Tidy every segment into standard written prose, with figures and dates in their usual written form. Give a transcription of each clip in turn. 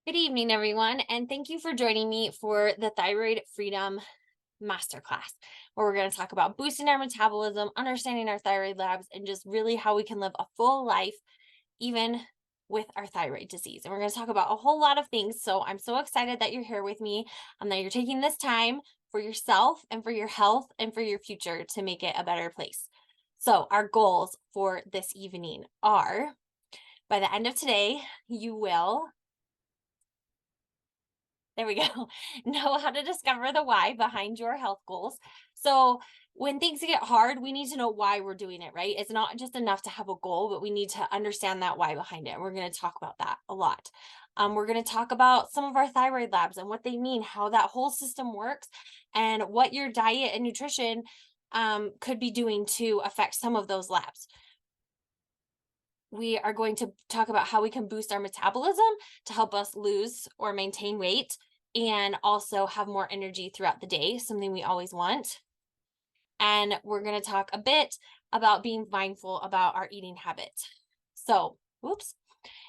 Good evening, everyone, and thank you for joining me for the Thyroid Freedom Masterclass, where we're going to talk about boosting our metabolism, understanding our thyroid labs, and just really how we can live a full life, even with our thyroid disease. And we're going to talk about a whole lot of things. So I'm so excited that you're here with me and that you're taking this time for yourself and for your health and for your future to make it a better place. So, our goals for this evening are by the end of today, you will there we go. Know how to discover the why behind your health goals. So, when things get hard, we need to know why we're doing it, right? It's not just enough to have a goal, but we need to understand that why behind it. And we're going to talk about that a lot. We're going to talk about some of our thyroid labs and what they mean, how that whole system works, and what your diet and nutrition could be doing to affect some of those labs. We are going to talk about how we can boost our metabolism to help us lose or maintain weight and also have more energy throughout the day, something we always want. And we're going to talk a bit about being mindful about our eating habits. So, whoops.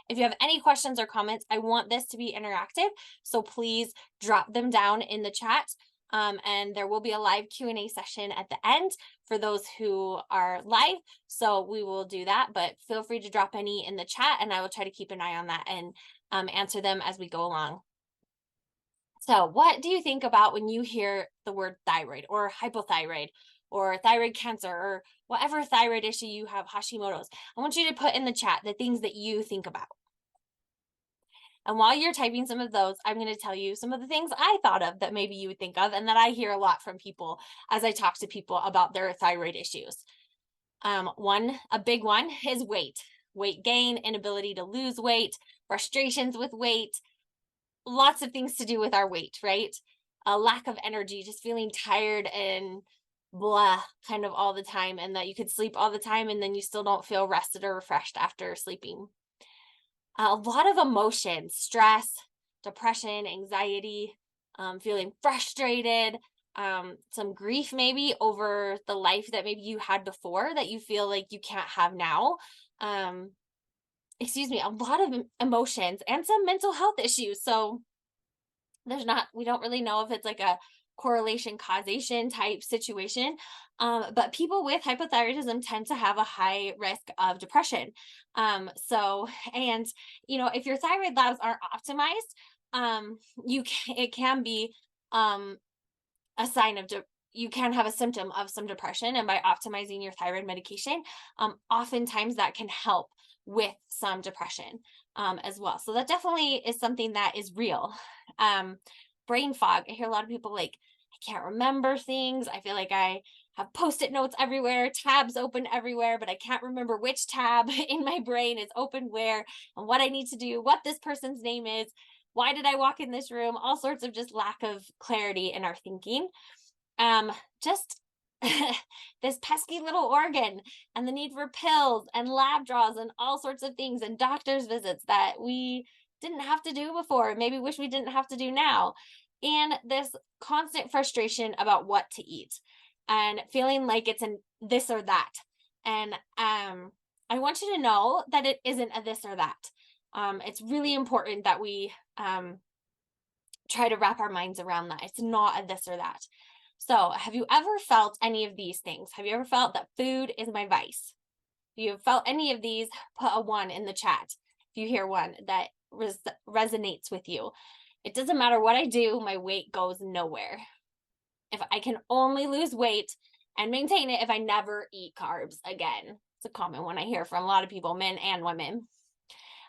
If you have any questions or comments, I want this to be interactive, so please drop them down in the chat. And there will be a live Q&A session at the end for those who are live. So we will do that, but feel free to drop any in the chat and I will try to keep an eye on that and answer them as we go along. So what do you think about when you hear the word thyroid or hypothyroid or thyroid cancer or whatever thyroid issue you have, Hashimoto's? I want you to put in the chat the things that you think about. And while you're typing some of those, I'm going to tell you some of the things I thought of that maybe you would think of and that I hear a lot from people as I talk to people about their thyroid issues. A big one is weight gain, inability to lose weight, frustrations with weight, lots of things to do with our weight, right? A lack of energy, just feeling tired and blah kind of all the time, and that you could sleep all the time and then you still don't feel rested or refreshed after sleeping. A lot of emotions, stress, depression, anxiety, feeling frustrated, some grief maybe over the life that maybe you had before that you feel like you can't have now. Um, a lot of emotions and some mental health issues. So we don't really know if it's like a correlation causation type situation. But people with hypothyroidism tend to have a high risk of depression. And if your thyroid labs aren't optimized, it can be a sign of you can have a symptom of some depression. And by optimizing your thyroid medication, oftentimes that can help with some depression as well. So that definitely is something that is real. Brain fog. I hear a lot of people like, I can't remember things. I feel like I have post-it notes everywhere, tabs open everywhere, but I can't remember which tab in my brain is open where and what I need to do, what this person's name is, why did I walk in this room, all sorts of just lack of clarity in our thinking. Just this pesky little organ and the need for pills and lab draws and all sorts of things and doctor's visits that we didn't have to do before, maybe wish we didn't have to do now. And this constant frustration about what to eat and feeling like it's an this or that. And I want you to know that it isn't a this or that. It's really important that we try to wrap our minds around that. It's not a this or that. So, have you ever felt any of these things? Have you ever felt that food is my vice? If you have felt any of these, put a 1 in the chat. If you hear one that resonates with you, it doesn't matter what I do, my weight goes nowhere. If I can only lose weight and maintain it if I never eat carbs again. It's a common one I hear from a lot of people, men and women.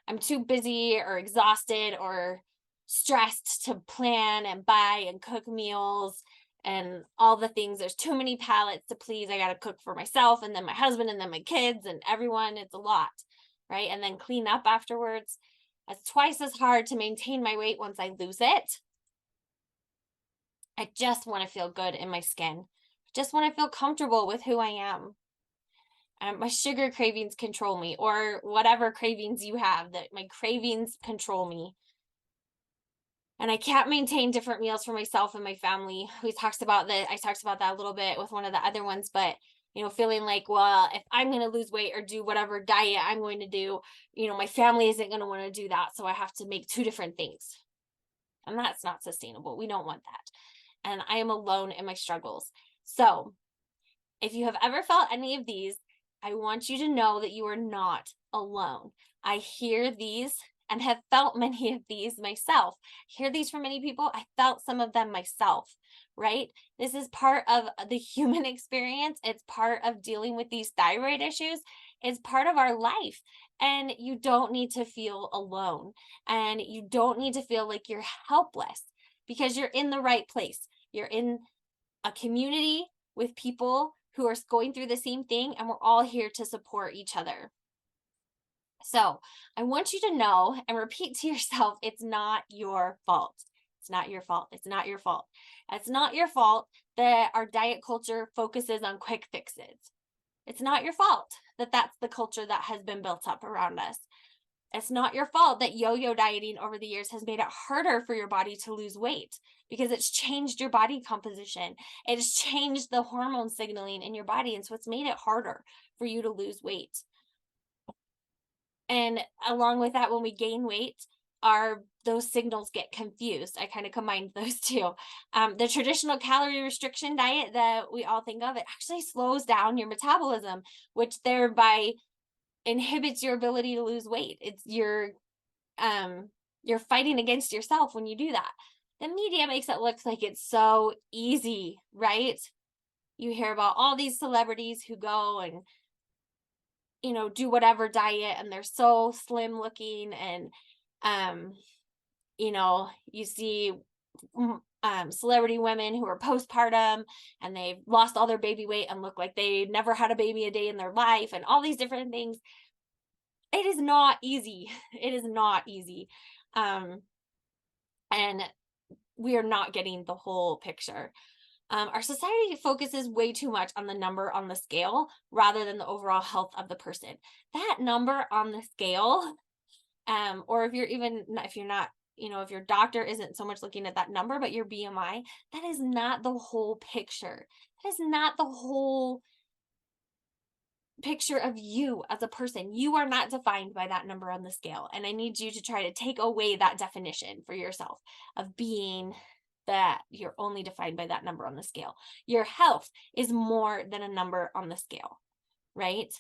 I'm too busy or exhausted or stressed to plan and buy and cook meals and all the things. There's too many palates to please. I got to cook for myself and then my husband and then my kids and everyone. It's a lot, right? And then clean up afterwards. It's twice as hard to maintain my weight once I lose it. I just want to feel good in my skin. I just want to feel comfortable with who I am. My sugar cravings control me, or whatever cravings you have, that my cravings control me. And I can't maintain different meals for myself and my family. I talked about that a little bit with one of the other ones, but feeling like, well, if I'm going to lose weight or do whatever diet I'm going to do, my family isn't going to want to do that. So I have to make two different things. And that's not sustainable. We don't want that. And I am alone in my struggles. So if you have ever felt any of these, I want you to know that you are not alone. I hear these and have felt many of these myself. Hear these from many people. I felt some of them myself, right? This is part of the human experience. It's part of dealing with these thyroid issues. It's part of our life. And you don't need to feel alone. And you don't need to feel like you're helpless because you're in the right place. You're in a community with people who are going through the same thing, and we're all here to support each other. So I want you to know and repeat to yourself, it's not your fault. It's not your fault. It's not your fault. It's not your fault that our diet culture focuses on quick fixes. It's not your fault that that's the culture that has been built up around us. It's not your fault that yo-yo dieting over the years has made it harder for your body to lose weight because it's changed your body composition. It has changed the hormone signaling in your body. And so it's made it harder for you to lose weight. And along with that, when we gain weight, those signals get confused. I kind of combined those two. The traditional calorie restriction diet that we all think of, it actually slows down your metabolism, which thereby inhibits your ability to lose weight. It's you're fighting against yourself when you do that. The media makes it look like it's so easy, right? You hear about all these celebrities who go and do whatever diet, and they're so slim looking, and you see celebrity women who are postpartum and they've lost all their baby weight and look like they never had a baby a day in their life, and all these different things. It is not easy. It is not easy. And we are not getting the whole picture. Our society focuses way too much on the number on the scale rather than the overall health of the person. That number on the scale, or if your doctor isn't so much looking at that number, but your BMI, that is not the whole picture. That is not the whole picture of you as a person. You are not defined by that number on the scale. And I need you to try to take away that definition for yourself of being that you're only defined by that number on the scale. Your health is more than a number on the scale, right?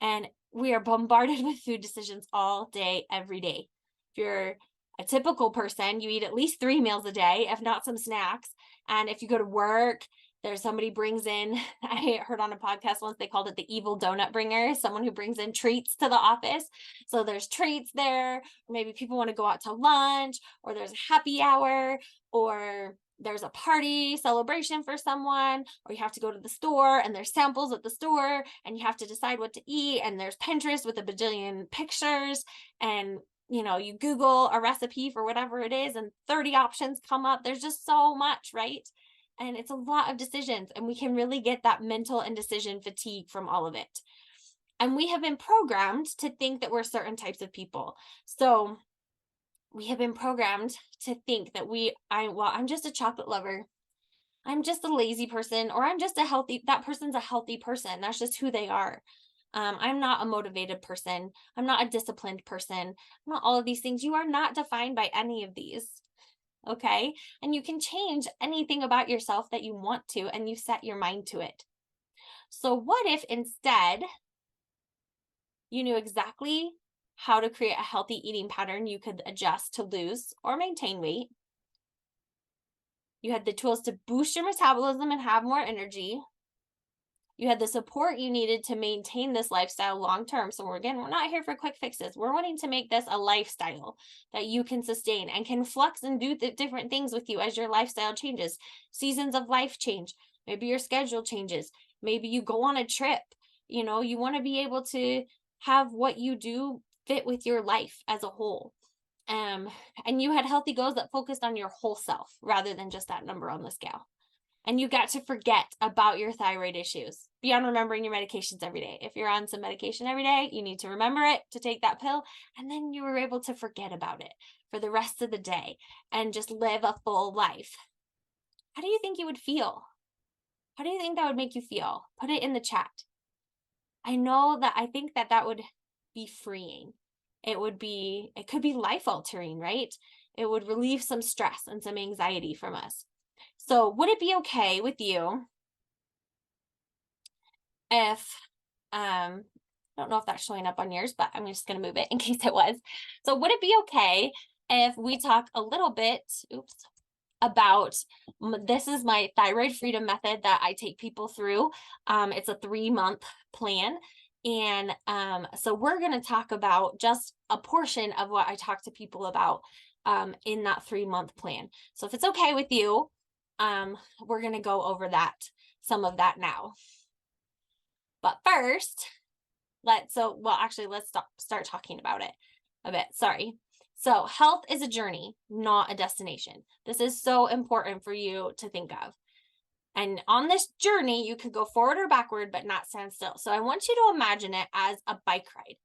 And we are bombarded with food decisions all day, every day. If you're a typical person, you eat at least 3 meals a day, if not some snacks. And if you go to work, there's somebody brings in, I heard on a podcast once, they called it the evil donut bringer, someone who brings in treats to the office. So there's treats there, or maybe people want to go out to lunch, or there's a happy hour, or there's a party celebration for someone, or you have to go to the store and there's samples at the store and you have to decide what to eat. And there's Pinterest with a bajillion pictures, and you Google a recipe for whatever it is and 30 options come up. There's just so much, right? And it's a lot of decisions, and we can really get that mental and decision fatigue from all of it. And we have been programmed to think that we're certain types of people. So we have been programmed to think that I'm just a chocolate lover. I'm just a lazy person, or that person's a healthy person. That's just who they are. I'm not a motivated person. I'm not a disciplined person. I'm not all of these things. You are not defined by any of these. Okay. And you can change anything about yourself that you want to, and you set your mind to it. So what if instead you knew exactly how to create a healthy eating pattern you could adjust to lose or maintain weight? You had the tools to boost your metabolism and have more energy. You had the support you needed to maintain this lifestyle long term. So we're not here for quick fixes. We're wanting to make this a lifestyle that you can sustain and can flex and do different things with you as your lifestyle changes. Seasons of life change. Maybe your schedule changes. Maybe you go on a trip. You want to be able to have what you do fit with your life as a whole. And you had healthy goals that focused on your whole self rather than just that number on the scale. And you got to forget about your thyroid issues beyond remembering your medications every day. If you're on some medication every day, you need to remember it, to take that pill. And then you were able to forget about it for the rest of the day and just live a full life. How do you think you would feel? How do you think that would make you feel? Put it in the chat. I think that that would be freeing. It could be life altering, right? It would relieve some stress and some anxiety from us. So would it be okay with you if, I don't know if that's showing up on yours, but I'm just going to move it in case it was. So would it be okay if we talk a little bit, about, this is my thyroid freedom method that I take people through. It's a 3-month plan. And so we're going to talk about just a portion of what I talk to people about in that 3-month plan. So if it's okay with you, we're going to go over some of that now. But first, let's start talking about it a bit. Sorry. So health is a journey, not a destination. This is so important for you to think of. And on this journey, you could go forward or backward, but not stand still. So I want you to imagine it as a bike ride.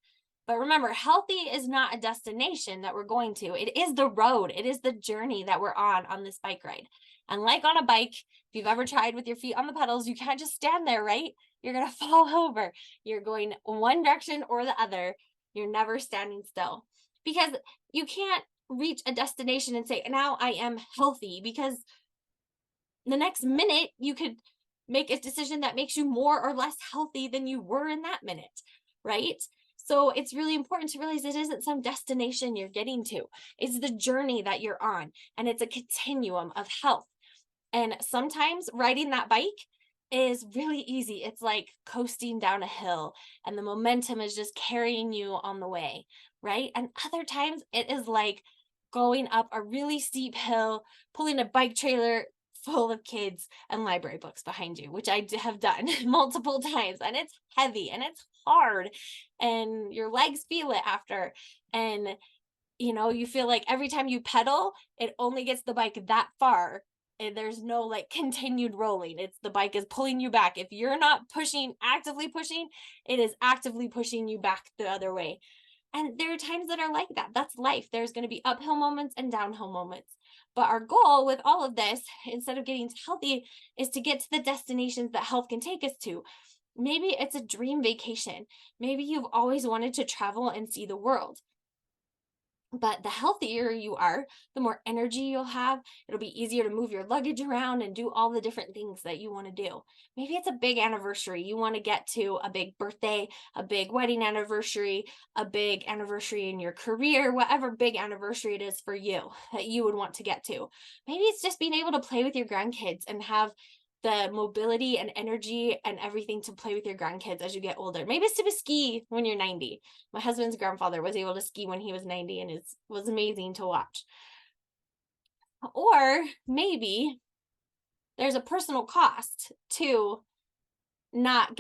But remember, healthy is not a destination that we're going to. It is the road. It is the journey that we're on this bike ride. And like on a bike, if you've ever tried with your feet on the pedals, you can't just stand there, right? You're going to fall over. You're going one direction or the other. You're never standing still, because you can't reach a destination and say, now I am healthy, because the next minute you could make a decision that makes you more or less healthy than you were in that minute, right? So it's really important to realize it isn't some destination you're getting to. It's the journey that you're on, and it's a continuum of health. And sometimes riding that bike is really easy. It's like coasting down a hill, and the momentum is just carrying you on the way, right? And other times it is like going up a really steep hill, pulling a bike trailer full of kids and library books behind you, which I have done multiple times. And it's heavy and it's hard, and your legs feel it after. And you feel like every time you pedal, it only gets the bike that far, and there's no like continued rolling. It's the bike is pulling you back. If you're not actively pushing, it is actively pushing you back the other way. And there are times that are like that. That's life. There's going to be uphill moments and downhill moments. But our goal with all of this, instead of getting healthy, is to get to the destinations that health can take us to. Maybe it's a dream vacation. Maybe you've always wanted to travel and see the world. But the healthier you are, the more energy you'll have. It'll be easier to move your luggage around and do all the different things that you want to do. Maybe it's a big anniversary. You want to get to a big birthday, a big wedding anniversary, a big anniversary in your career, whatever big anniversary it is for you that you would want to get to. Maybe it's just being able to play with your grandkids and have the mobility and energy and everything to play with your grandkids as you get older. Maybe it's to ski when you're 90. My husband's grandfather was able to ski when he was 90, and it was amazing to watch. Or maybe there's a personal cost to not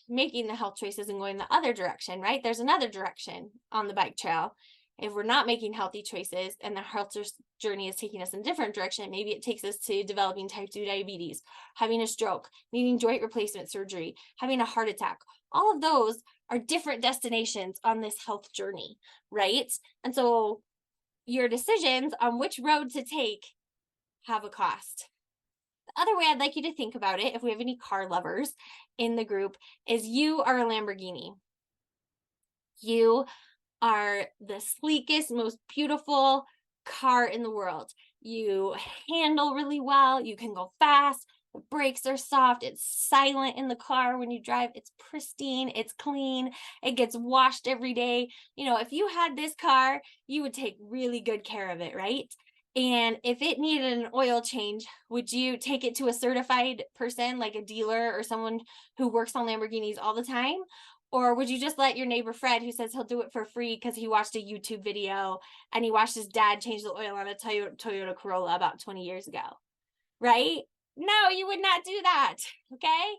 making the health choices and going the other direction, right? There's another direction on the bike trail. If we're not making healthy choices and the health journey is taking us in a different direction, maybe it takes us to developing type 2 diabetes, having a stroke, needing joint replacement surgery, having a heart attack. All of those are different destinations on this health journey, right? And so your decisions on which road to take have a cost. The other way I'd like you to think about it, if we have any car lovers in the group, is you are a Lamborghini. You are the sleekest, most beautiful car in the world. You handle really well. You can go fast. The brakes are soft. It's silent in the car when you drive. It's pristine. It's clean. It gets washed every day. If you had this car, you would take really good care of it, right? And if it needed an oil change, would you take it to a certified person, like a dealer or someone who works on Lamborghinis all the time? Or would you just let your neighbor Fred, who says he'll do it for free because he watched a YouTube video and he watched his dad change the oil on a Toyota Corolla about 20 years ago, right? No, you would not do that, okay?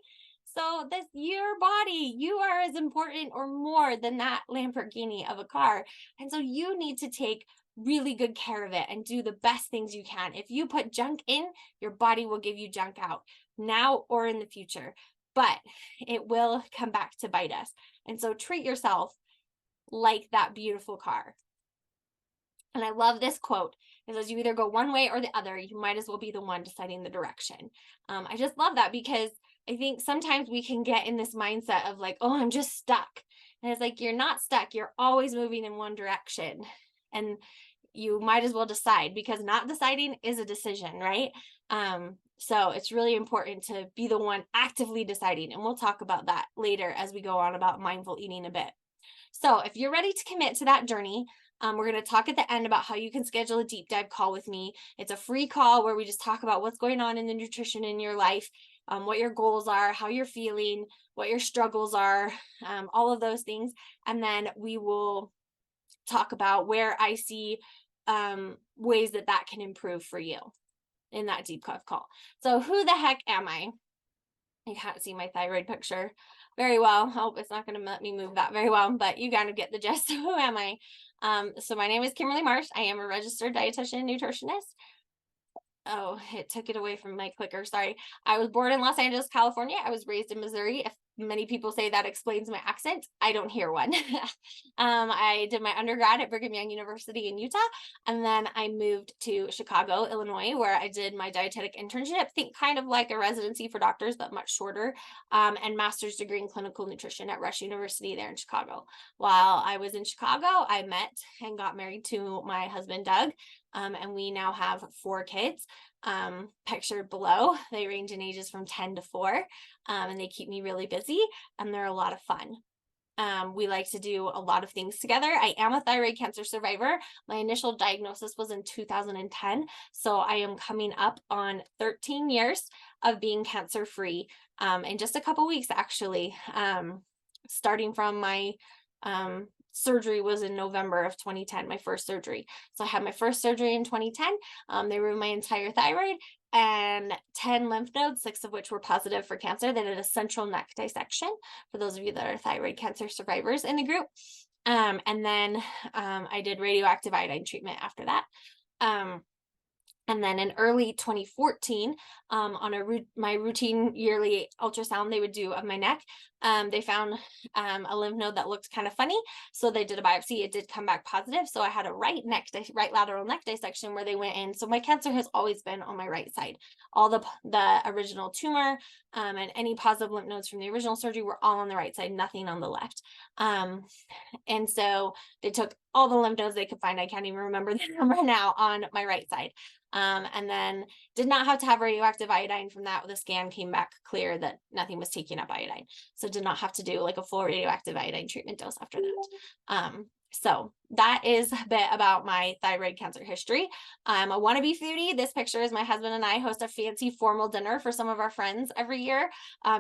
So your body, you are as important or more than that Lamborghini of a car. And so you need to take really good care of it and do the best things you can. If you put junk in, your body will give you junk out now or in the future. But it will come back to bite us. And so treat yourself like that beautiful car. And I love this quote. It says, you either go one way or the other. You might as well be the one deciding the direction. I just love that, because I think sometimes we can get in this mindset of like, oh, I'm just stuck. And it's like, you're not stuck. You're always moving in one direction. And you might as well decide, because not deciding is a decision, right? So it's really important to be the one actively deciding. And we'll talk about that later as we go on about mindful eating a bit. So if you're ready to commit to that journey, we're going to talk at the end about how you can schedule a deep dive call with me. It's a free call where we just talk about what's going on in the nutrition in your life, what your goals are, how you're feeling, what your struggles are, all of those things. And then we will talk about where I see ways that that can improve for you in that deep dive call. So who the heck am I? You can't see my thyroid picture very well. Hope it's not going to let me move that very well, but you kind of get the gist. Who am I? So my name is Kimberly Marsh. I am a registered dietitian nutritionist. Oh, it took it away from my clicker. Sorry. I was born in Los Angeles, California. I was raised in Missouri. If many people say that explains my accent, I don't hear one. I did my undergrad at Brigham Young University in Utah, and then I moved to Chicago, Illinois, where I did my dietetic internship. Think kind of like a residency for doctors, but much shorter, and master's degree in clinical nutrition at Rush University there in Chicago. While I was in Chicago, I met and got married to my husband, Doug. And we now have 4 kids, pictured below. They range in ages from 10 to 4, and they keep me really busy, and they're a lot of fun. We like to do a lot of things together. I am a thyroid cancer survivor. My initial diagnosis was in 2010, so I am coming up on 13 years of being cancer-free in just a couple weeks, actually, starting from my surgery was in November of 2010, my first surgery. So I had my first surgery in 2010. They removed my entire thyroid and 10 lymph nodes, 6 of which were positive for cancer. They did a central neck dissection for those of you that are thyroid cancer survivors in the group. And then I did radioactive iodine treatment after that. And then in early 2014, on my routine yearly ultrasound they would do of my neck, they found a lymph node that looked kind of funny. So they did a biopsy. It did come back positive. So I had a right lateral neck dissection where they went in. So my cancer has always been on my right side. All the original tumor and any positive lymph nodes from the original surgery were all on the right side, nothing on the left. And so they took all the lymph nodes they could find. I can't even remember the number now on my right side. And then did not have to have radioactive iodine from that. The scan came back clear that nothing was taking up iodine. So did not have to do like a full radioactive iodine treatment dose after that. So that is a bit about my thyroid cancer history. I'm a wannabe foodie. This picture is my husband and I host a fancy formal dinner for some of our friends every year,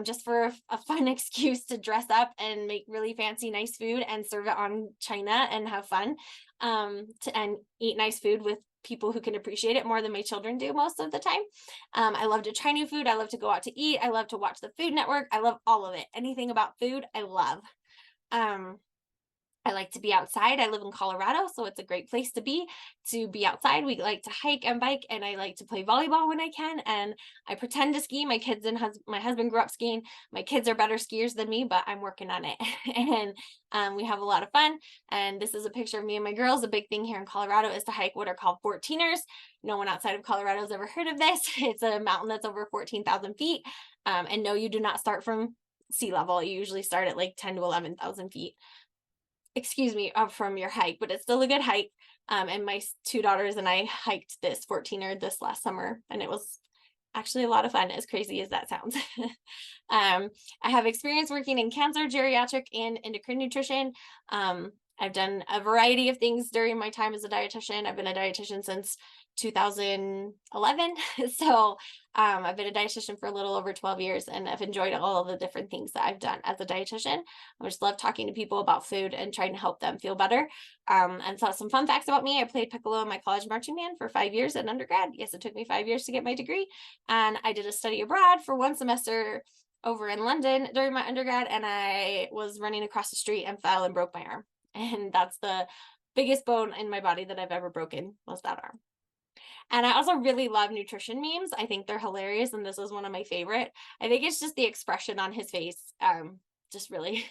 just for a fun excuse to dress up and make really fancy, nice food and serve it on china and have fun, and eat nice food with people who can appreciate it more than my children do most of the time. I love to try new food. I love to go out to eat. I love to watch the Food Network. I love all of it. Anything about food, I love. I like to be outside. I live in Colorado, so it's a great place to be outside. We like to hike and bike, and I like to play volleyball when I can. And I pretend to ski. My kids and my husband grew up skiing. My kids are better skiers than me, but I'm working on it. And we have a lot of fun. And this is a picture of me and my girls. A big thing here in Colorado is to hike what are called 14ers. No one outside of Colorado has ever heard of this. It's a mountain that's over 14,000 feet. And no, you do not start from sea level. You usually start at like 10 to 11,000 feet. Excuse me, from your hike, but it's still a good hike. And my 2 daughters and I hiked this 14er this last summer, and it was actually a lot of fun, as crazy as that sounds. I have experience working in cancer, geriatric, and endocrine nutrition. I've done a variety of things during my time as a dietitian. I've been a dietitian since 2011. So I've been a dietitian for a little over 12 years, and I've enjoyed all of the different things that I've done as a dietitian. I just love talking to people about food and trying to help them feel better. And so some fun facts about me. I played piccolo in my college marching band for 5 years at undergrad. Yes, it took me 5 years to get my degree. And I did a study abroad for 1 semester over in London during my undergrad, and I was running across the street and fell and broke my arm. And that's the biggest bone in my body that I've ever broken, was that arm. And I also really love nutrition memes. I think they're hilarious, and this is one of my favorite. I think it's just the expression on his face just really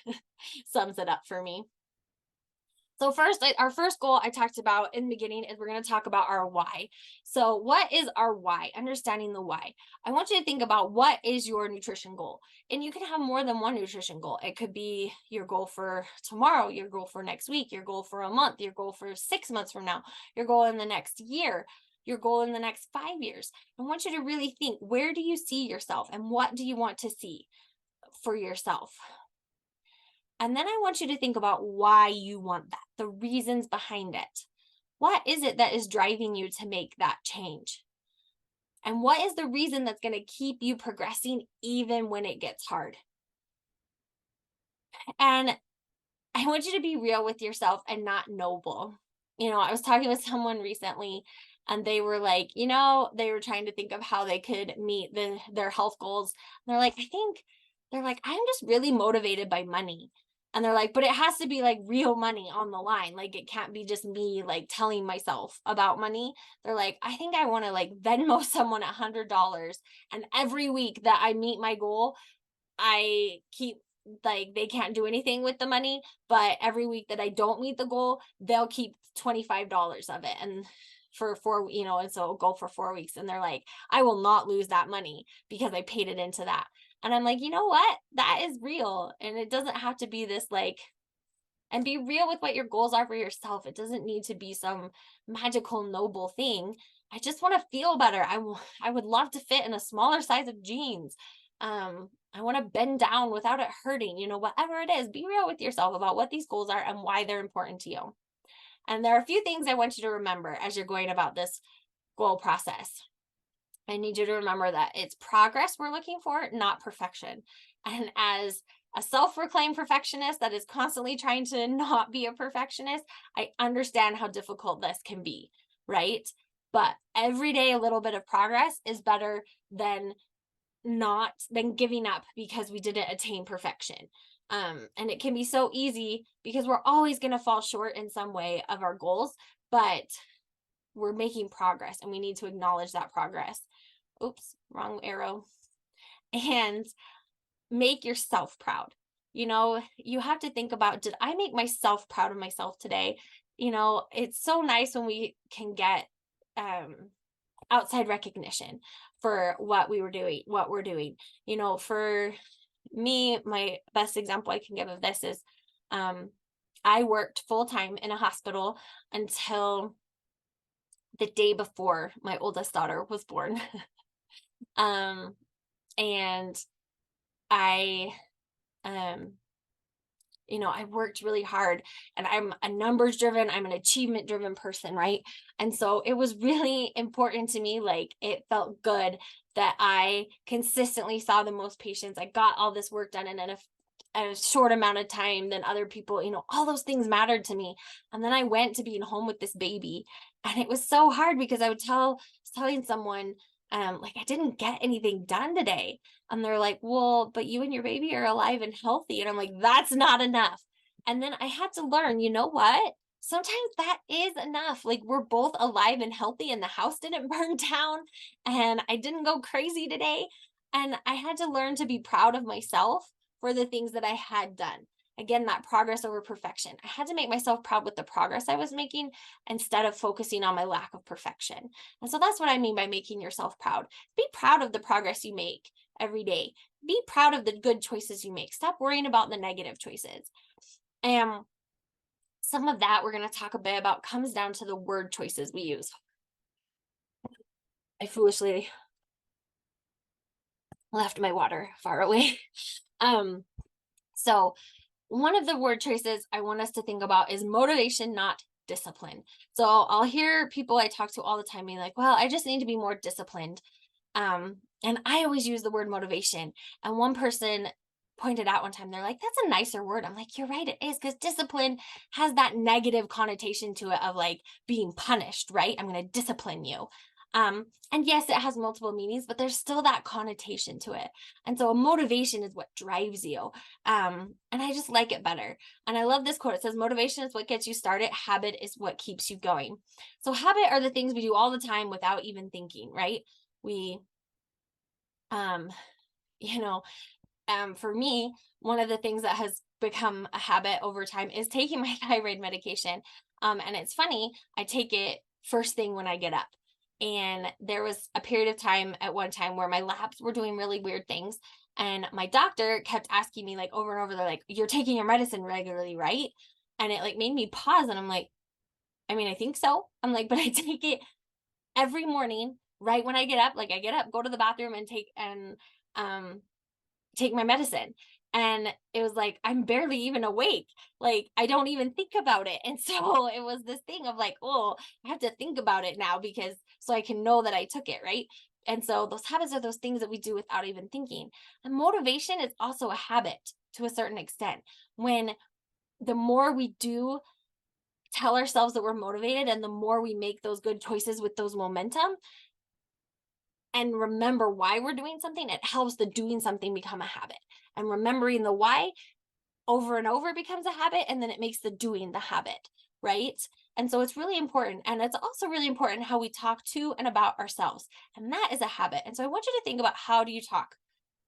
sums it up for me. So first, our first goal I talked about in the beginning is we're going to talk about our why. So what is our why? Understanding the why. I want you to think about what is your nutrition goal. And you can have more than one nutrition goal. It could be your goal for tomorrow, your goal for next week, your goal for a month, your goal for 6 months from now, your goal in the next year, your goal in the next 5 years. I want you to really think, where do you see yourself and what do you want to see for yourself? And then I want you to think about why you want that, the reasons behind it. What is it that is driving you to make that change? And what is the reason that's going to keep you progressing even when it gets hard? And I want you to be real with yourself and not noble. I was talking with someone recently and they were like, they were trying to think of how they could meet their health goals. And they're like, I'm just really motivated by money. And they're like, but it has to be like real money on the line. Like it can't be just me like telling myself about money. They're like, I think I want to like Venmo someone $100. And every week that I meet my goal, I keep like they can't do anything with the money, but every week that I don't meet the goal, they'll keep $25 of it. And for and so it'll go for 4 weeks. And they're like, I will not lose that money because I paid it into that. And I'm like, you know what? That is real. And it doesn't have to be this like, and be real with what your goals are for yourself. It doesn't need to be some magical, noble thing. I just want to feel better. I would love to fit in a smaller size of jeans. I want to bend down without it hurting, whatever it is. Be real with yourself about what these goals are and why they're important to you. And there are a few things I want you to remember as you're going about this goal process. I need you to remember that it's progress we're looking for, not perfection. And as a self-proclaimed perfectionist that is constantly trying to not be a perfectionist, I understand how difficult this can be, right? But every day a little bit of progress is better than giving up because we didn't attain perfection. And it can be so easy because we're always going to fall short in some way of our goals, but we're making progress and we need to acknowledge that progress. Oops, wrong arrow. And make yourself proud. You have to think about, did I make myself proud of myself today? It's so nice when we can get outside recognition for what we're doing. For me, my best example I can give of this is I worked full time in a hospital until the day before my oldest daughter was born. And I I worked really hard and I'm a numbers driven, I'm an achievement driven person, right? And so it was really important to me. Like it felt good that I consistently saw the most patients. I got all this work done in a short amount of time than other people, all those things mattered to me. And then I went to being home with this baby and it was so hard because I was telling someone, like I didn't get anything done today. And they're like, well, but you and your baby are alive and healthy. And I'm like, that's not enough. And then I had to learn, you know what? Sometimes that is enough. Like we're both alive and healthy and the house didn't burn down and I didn't go crazy today. And I had to learn to be proud of myself for the things that I had done. Again, that progress over perfection. I had to make myself proud with the progress I was making instead of focusing on my lack of perfection. And so that's what I mean by making yourself proud. Be proud of the progress you make every day. Be proud of the good choices you make. Stop worrying about the negative choices. And some of that we're going to talk a bit about comes down to the word choices we use. I foolishly left my water far away. So one of the word choices I want us to think about is motivation, not discipline. So I'll hear people I talk to all the time being like, well, I just need to be more disciplined. And I always use the word motivation. And one person pointed out one time, they're like, that's a nicer word. I'm like, you're right, it is, because discipline has that negative connotation to it of like being punished, right? I'm going to discipline you. And yes, it has multiple meanings, but there's still that connotation to it. And so a motivation is what drives you. And I just like it better. And I love this quote. It says, motivation is what gets you started. Habit is what keeps you going. So habit are the things we do all the time without even thinking, right? We, for me, one of the things that has become a habit over time is taking my thyroid medication. And it's funny, I take it first thing when I get up. And there was a period of time at one time where my labs were doing really weird things. And my doctor kept asking me like over and over, they're like, "You're taking your medicine regularly, right?" And it like made me pause. And I'm like, I mean, I think so. I'm like, but I take it every morning, right when I get up. Like I get up, go to the bathroom and um take my medicine. And it was like, I'm barely even awake. Like, I don't even think about it. And so it was this thing of like, oh, I have to think about it now because so I can know that I took it. Right. And so those habits are those things that we do without even thinking. And motivation is also a habit to a certain extent. When the more we do tell ourselves that we're motivated and the more we make those good choices with those momentum, and remember why we're doing something, it helps the doing something become a habit. And remembering the why over and over becomes a habit, and then it makes the doing the habit, right? And so it's really important. And it's also really important how we talk to and about ourselves. And that is a habit. And so I want you to think about, how do you talk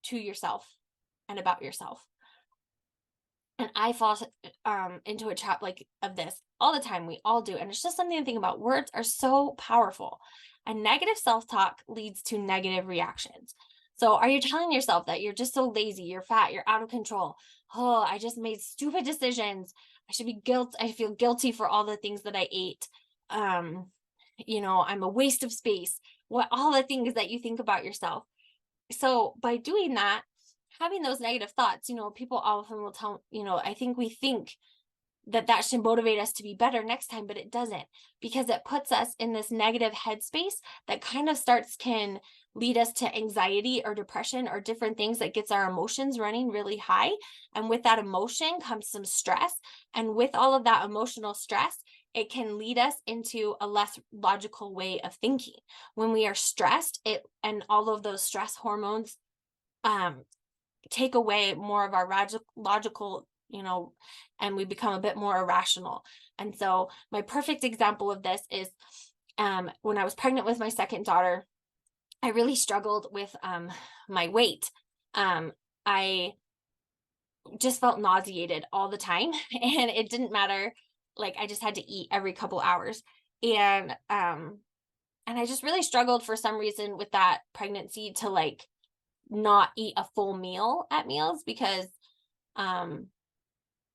to yourself and about yourself? And I fall into a trap like of this all the time. We all do. And it's just something to think about. Words are so powerful. And negative self-talk leads to negative reactions. So are you telling yourself that you're just so lazy, you're fat, you're out of control? Oh, I just made stupid decisions. I feel guilty for all the things that I ate. I'm a waste of space. What all the things that you think about yourself. So by doing that, having those negative thoughts, people often will tell, I think we think that should motivate us to be better next time, but it doesn't, because it puts us in this negative headspace that kind of can lead us to anxiety or depression or different things that gets our emotions running really high. And with that emotion comes some stress. And with all of that emotional stress, it can lead us into a less logical way of thinking. When we are stressed, and all of those stress hormones take away more of our logical, and we become a bit more irrational. And so my perfect example of this is when I was pregnant with my second daughter, I really struggled with my weight. I just felt nauseated all the time, and it didn't matter. Like I just had to eat every couple hours. And I just really struggled for some reason with that pregnancy to like not eat a full meal at meals, because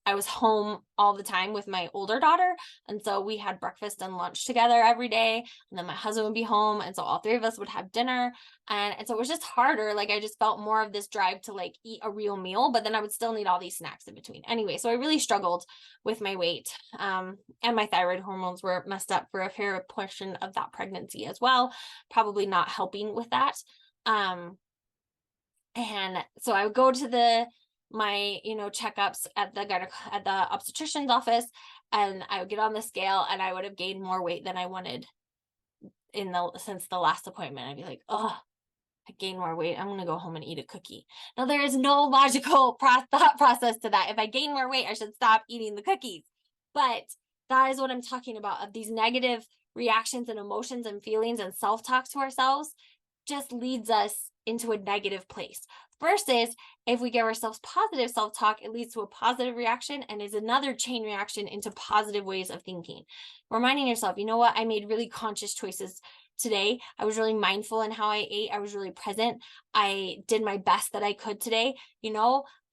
I was home all the time with my older daughter. And so we had breakfast and lunch together every day. And then my husband would be home. And so all three of us would have dinner. And so it was just harder. Like I just felt more of this drive to like eat a real meal, but then I would still need all these snacks in between. Anyway, so I really struggled with my weight. And my thyroid hormones were messed up for a fair portion of that pregnancy as well, probably not helping with that. And so I would go to my checkups at the obstetrician's office, and I would get on the scale and I would have gained more weight than I wanted since the last appointment. I'd be like, oh, I gained more weight. I'm going to go home and eat a cookie. Now there is no logical thought process to that. If I gain more weight, I should stop eating the cookies. But that is what I'm talking about, of these negative reactions and emotions and feelings and self-talk to ourselves just leads us into a negative place. Versus if we give ourselves positive self-talk, it leads to a positive reaction and is another chain reaction into positive ways of thinking. Reminding yourself, you know what, I made really conscious choices today. I was really mindful in how I ate. I was really present. I did my best that I could today.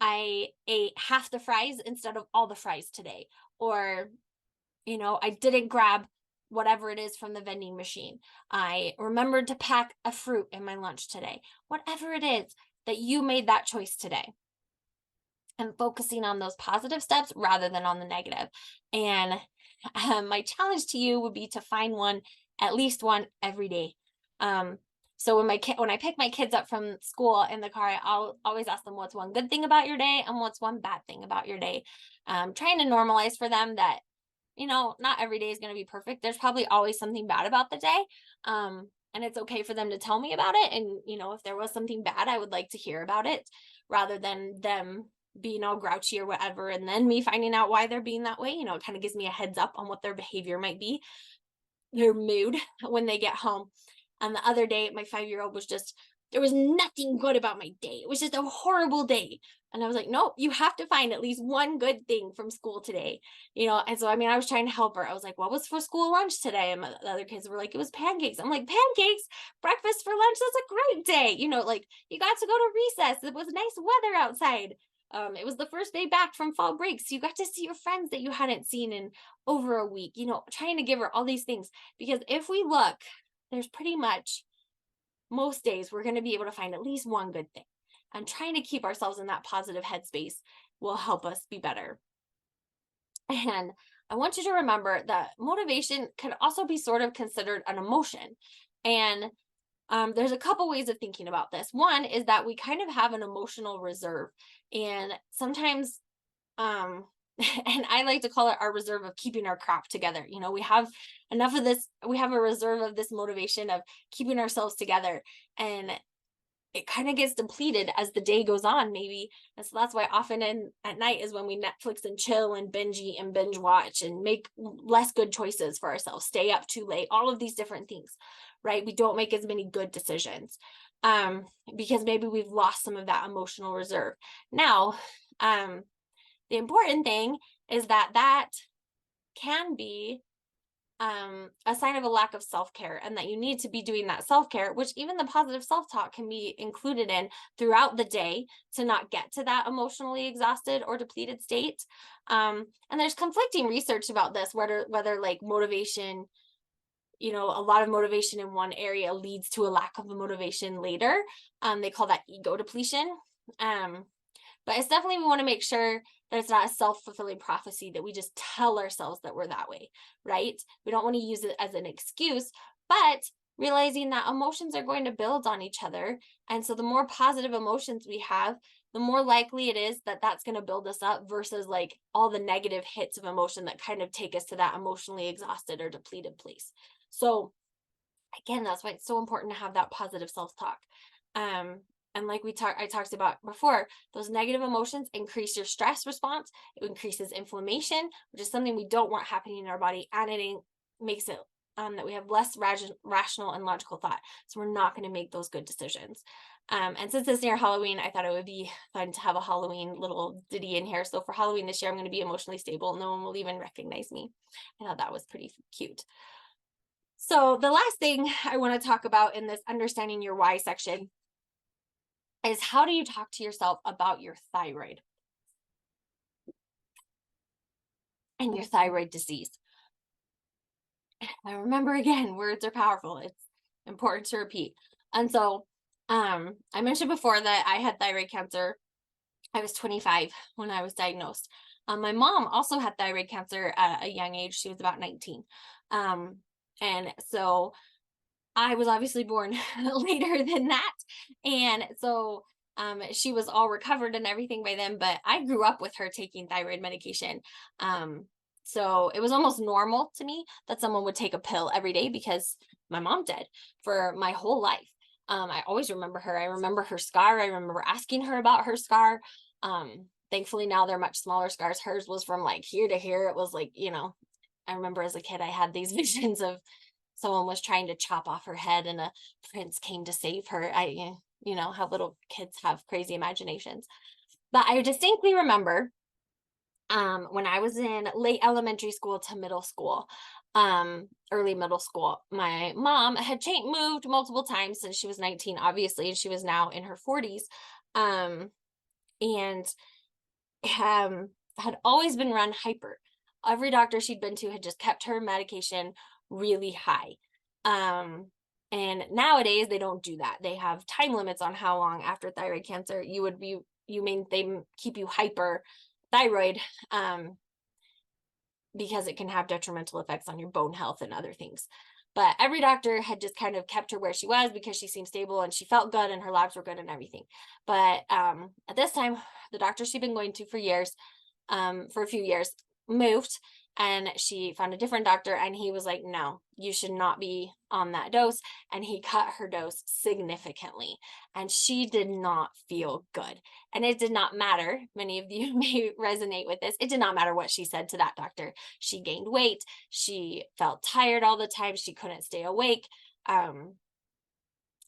I ate half the fries instead of all the fries today. Or, I didn't grab whatever it is from the vending machine. I remembered to pack a fruit in my lunch today. Whatever it is that you made that choice today. And focusing on those positive steps rather than on the negative. And my challenge to you would be to find at least one every day. So when I pick my kids up from school in the car, I'll always ask them, what's one good thing about your day and what's one bad thing about your day? Trying to normalize for them that, not every day is going to be perfect. There's probably always something bad about the day. And it's okay for them to tell me about it. And, if there was something bad, I would like to hear about it rather than them being all grouchy or whatever. And then me finding out why they're being that way, it kind of gives me a heads up on what their behavior might be, their mood when they get home. And the other day, my 5-year-old was just there was nothing good about my day. It was just a horrible day. And I was like, nope, you have to find at least one good thing from school today, And so, I mean, I was trying to help her. I was like, what was for school lunch today? And the other kids were like, it was pancakes. I'm like, pancakes, breakfast for lunch. That's a great day. Like you got to go to recess. It was nice weather outside. It was the first day back from fall break. So you got to see your friends that you hadn't seen in over a week, trying to give her all these things. Because if we look, there's pretty much most days we're going to be able to find at least one good thing. And trying to keep ourselves in that positive headspace will help us be better. And I want you to remember that motivation can also be sort of considered an emotion. And there's a couple ways of thinking about this. One is that we kind of have an emotional reserve. And sometimes, and I like to call it our reserve of keeping our crap together. We have enough of this, we have a reserve of this motivation of keeping ourselves together. And it kind of gets depleted as the day goes on, maybe. And so that's why often at night is when we Netflix and chill and binge eat and binge watch and make less good choices for ourselves, stay up too late, all of these different things, right? We don't make as many good decisions because maybe we've lost some of that emotional reserve. Now, the important thing is that can be a sign of a lack of self-care, and that you need to be doing that self-care, which even the positive self-talk can be included in throughout the day to not get to that emotionally exhausted or depleted state. And there's conflicting research about this, whether like motivation, a lot of motivation in one area leads to a lack of motivation later. They call that ego depletion. But it's definitely, we want to make sure that it's not a self-fulfilling prophecy that we just tell ourselves that we're that way, right? We don't want to use it as an excuse, but realizing that emotions are going to build on each other. And so the more positive emotions we have, the more likely it is that that's going to build us up versus like all the negative hits of emotion that kind of take us to that emotionally exhausted or depleted place. So again, that's why it's so important to have that positive self-talk. And like I talked about before, those negative emotions increase your stress response. It increases inflammation, which is something we don't want happening in our body. And it makes it that we have less rational and logical thought. So we're not going to make those good decisions. And since it's near Halloween, I thought it would be fun to have a Halloween little ditty in here. So for Halloween this year, I'm going to be emotionally stable. No one will even recognize me. I thought that was pretty cute. So the last thing I want to talk about in this understanding your why section is, how do you talk to yourself about your thyroid and your thyroid disease? I remember, again, words are powerful. It's important to repeat. And so I mentioned before that I had thyroid cancer. I was 25 when I was diagnosed. My mom also had thyroid cancer at a young age. She was about 19. And so I was obviously born later than that. And so she was all recovered and everything by then, but I grew up with her taking thyroid medication. So it was almost normal to me that someone would take a pill every day, because my mom did for my whole life. I always remember her. I remember her scar. I remember asking her about her scar. Thankfully now they're much smaller scars. Hers was from like here to here. It was like, I remember as a kid, I had these visions of someone was trying to chop off her head and a prince came to save her. How little kids have crazy imaginations. But I distinctly remember when I was in late elementary school to middle school, early middle school, my mom had moved multiple times since she was 19, obviously, and she was now in her 40s. And had always been run hyper. Every doctor she'd been to had just kept her medication really high. And nowadays they don't do that. They have time limits on how long after thyroid cancer they keep you hyper thyroid, because it can have detrimental effects on your bone health and other things. But every doctor had just kind of kept her where she was because she seemed stable and she felt good and her labs were good and everything. But at this time, the doctor she'd been going to for a few years, moved, and she found a different doctor, and he was like, no, you should not be on that dose. And he cut her dose significantly, and she did not feel good. And it did not matter. Many of you may resonate with this. It did not matter what she said to that doctor. She gained weight. She felt tired all the time. She couldn't stay awake.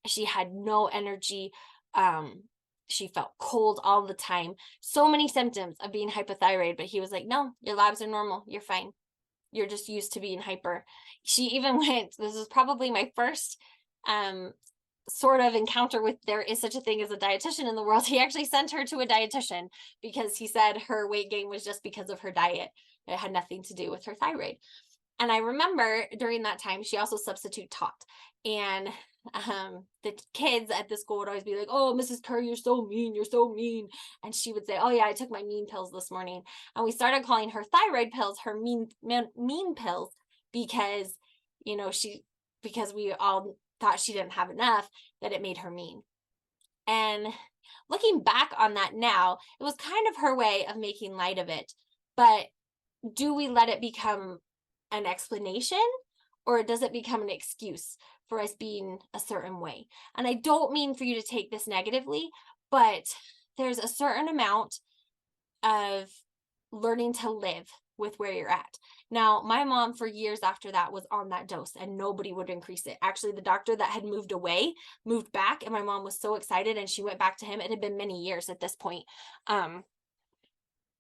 She had no energy. She felt cold all the time. So many symptoms of being hypothyroid, but he was like, no, your labs are normal. You're fine. You're just used to being hyper. She even went, this was probably my first sort of encounter with there is such a thing as a dietitian in the world. He actually sent her to a dietitian because he said her weight gain was just because of her diet. It had nothing to do with her thyroid. And I remember during that time, she also substitute taught. And the kids at the school would always be like, oh, Mrs. Kerr, you're so mean. You're so mean. And she would say, oh, yeah, I took my mean pills this morning. And we started calling her thyroid pills her mean pills because, because we all thought she didn't have enough, that it made her mean. And looking back on that now, it was kind of her way of making light of it. But do we let it become an explanation, or does it become an excuse for us being a certain way? And I don't mean for you to take this negatively, but there's a certain amount of learning to live with where you're at. Now, my mom for years after that was on that dose and nobody would increase it. Actually, the doctor that had moved away moved back, and my mom was so excited and she went back to him. It had been many years at this point. And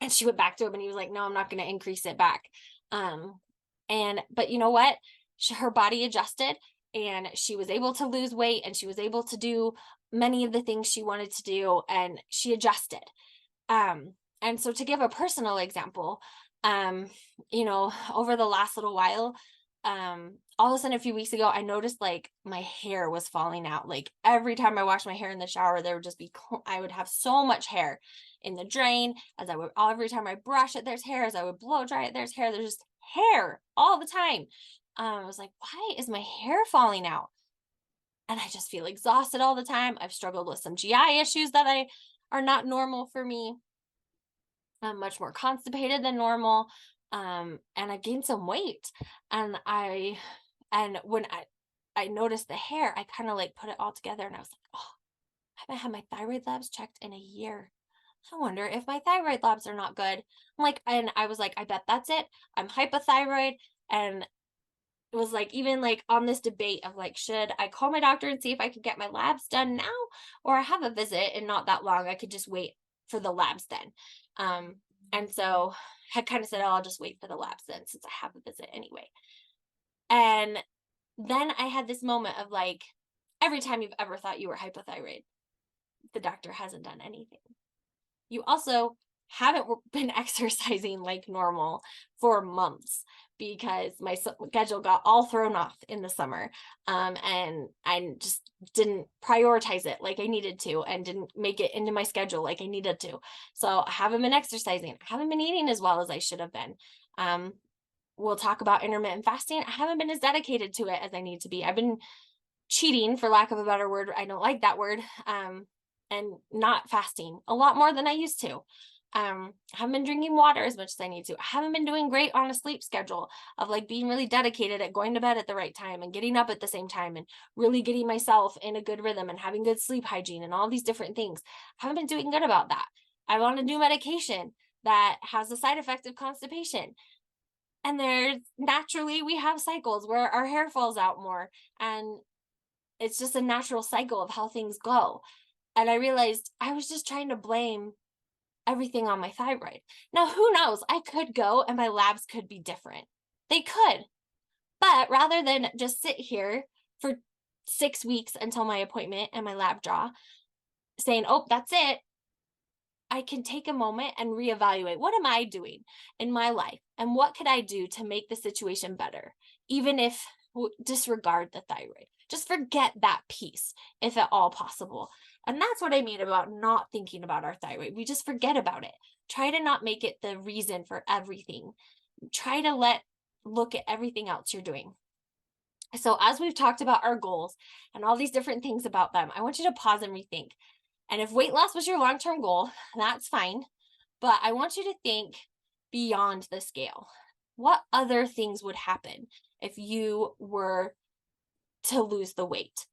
she went back to him and he was like, no, I'm not going to increase it back. But you know what? Her body adjusted and she was able to lose weight and she was able to do many of the things she wanted to do, and she adjusted. And so to give a personal example, over the last little while, all of a sudden a few weeks ago, I noticed like my hair was falling out. Like every time I washed my hair in the shower, there would just be, I would have so much hair in the drain. Every time I brush it, there's hair. As I would blow dry it, there's hair. There's just hair all the time. I was like, why is my hair falling out? And I just feel exhausted all the time. I've struggled with some GI issues that are not normal for me. I'm much more constipated than normal. And I gained some weight. And when I noticed the hair, I kind of like put it all together and I was like, oh, I haven't had my thyroid labs checked in a year. I wonder if my thyroid labs are not good. And I was like, I bet that's it. I'm hypothyroid. And it was like, even like on this debate of like, should I call my doctor and see if I could get my labs done now, or I have a visit and not that long, I could just wait for the labs then. And so I kind of said, oh, I'll just wait for the labs then since I have a visit anyway. And then I had this moment of like, every time you've ever thought you were hypothyroid, the doctor hasn't done anything. You also haven't been exercising like normal for months because my schedule got all thrown off in the summer. And I just didn't prioritize it like I needed to and didn't make it into my schedule like I needed to. So I haven't been exercising. I haven't been eating as well as I should have been. We'll talk about intermittent fasting. I haven't been as dedicated to it as I need to be. I've been cheating, for lack of a better word. I don't like that word. And not fasting a lot more than I used to. I haven't been drinking water as much as I need to. I haven't been doing great on a sleep schedule of like being really dedicated at going to bed at the right time and getting up at the same time and really getting myself in a good rhythm and having good sleep hygiene and all these different things. I haven't been doing good about that. I'm on a new medication that has the side effect of constipation. And naturally we have cycles where our hair falls out more, and it's just a natural cycle of how things go. And I realized I was just trying to blame everything on my thyroid. Now, who knows? I could go and my labs could be different. They could. But rather than just sit here for 6 weeks until my appointment and my lab draw, saying, oh, that's it, I can take a moment and reevaluate. What am I doing in my life? And what could I do to make the situation better? Even if disregard the thyroid. Just forget that piece if at all possible. And that's what I mean about not thinking about our thyroid. We just forget about it. Try to not make it the reason for everything. Try to look at everything else you're doing. So as we've talked about our goals and all these different things about them, I want you to pause and rethink. And if weight loss was your long-term goal, that's fine. But I want you to think beyond the scale. What other things would happen if you were to lose the weight?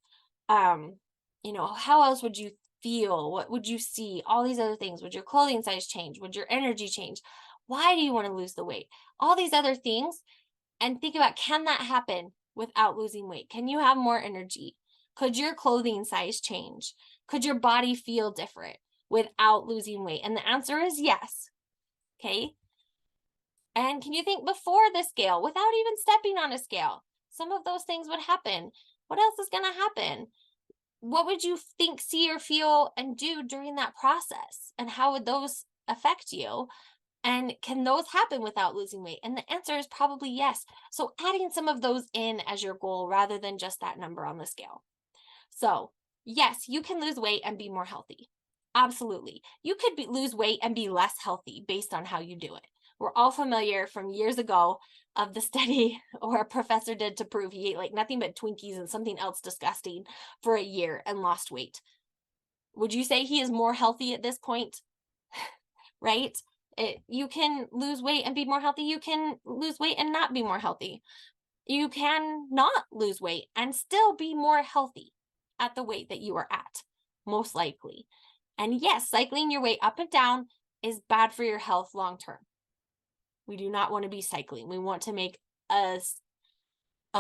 How else would you feel? What would you see? All these other things. Would your clothing size change? Would your energy change? Why do you want to lose the weight? All these other things. And think about, can that happen without losing weight? Can you have more energy? Could your clothing size change? Could your body feel different without losing weight? And the answer is yes. Okay. And can you think before the scale, without even stepping on a scale? Some of those things would happen. What else is going to happen? What would you think, see, or feel and do during that process? And how would those affect you? And can those happen without losing weight? And the answer is probably yes. So adding some of those in as your goal rather than just that number on the scale. So yes, you can lose weight and be more healthy. Absolutely. You could lose weight and be less healthy based on how you do it. We're all familiar from years ago of the study or a professor did to prove he ate like nothing but Twinkies and something else disgusting for a year and lost weight. Would you say he is more healthy at this point? Right? You can lose weight and be more healthy. You can lose weight and not be more healthy. You can not lose weight and still be more healthy at the weight that you are at, most likely. And yes, cycling your weight up and down is bad for your health long term. We do not want to be cycling. We want to make a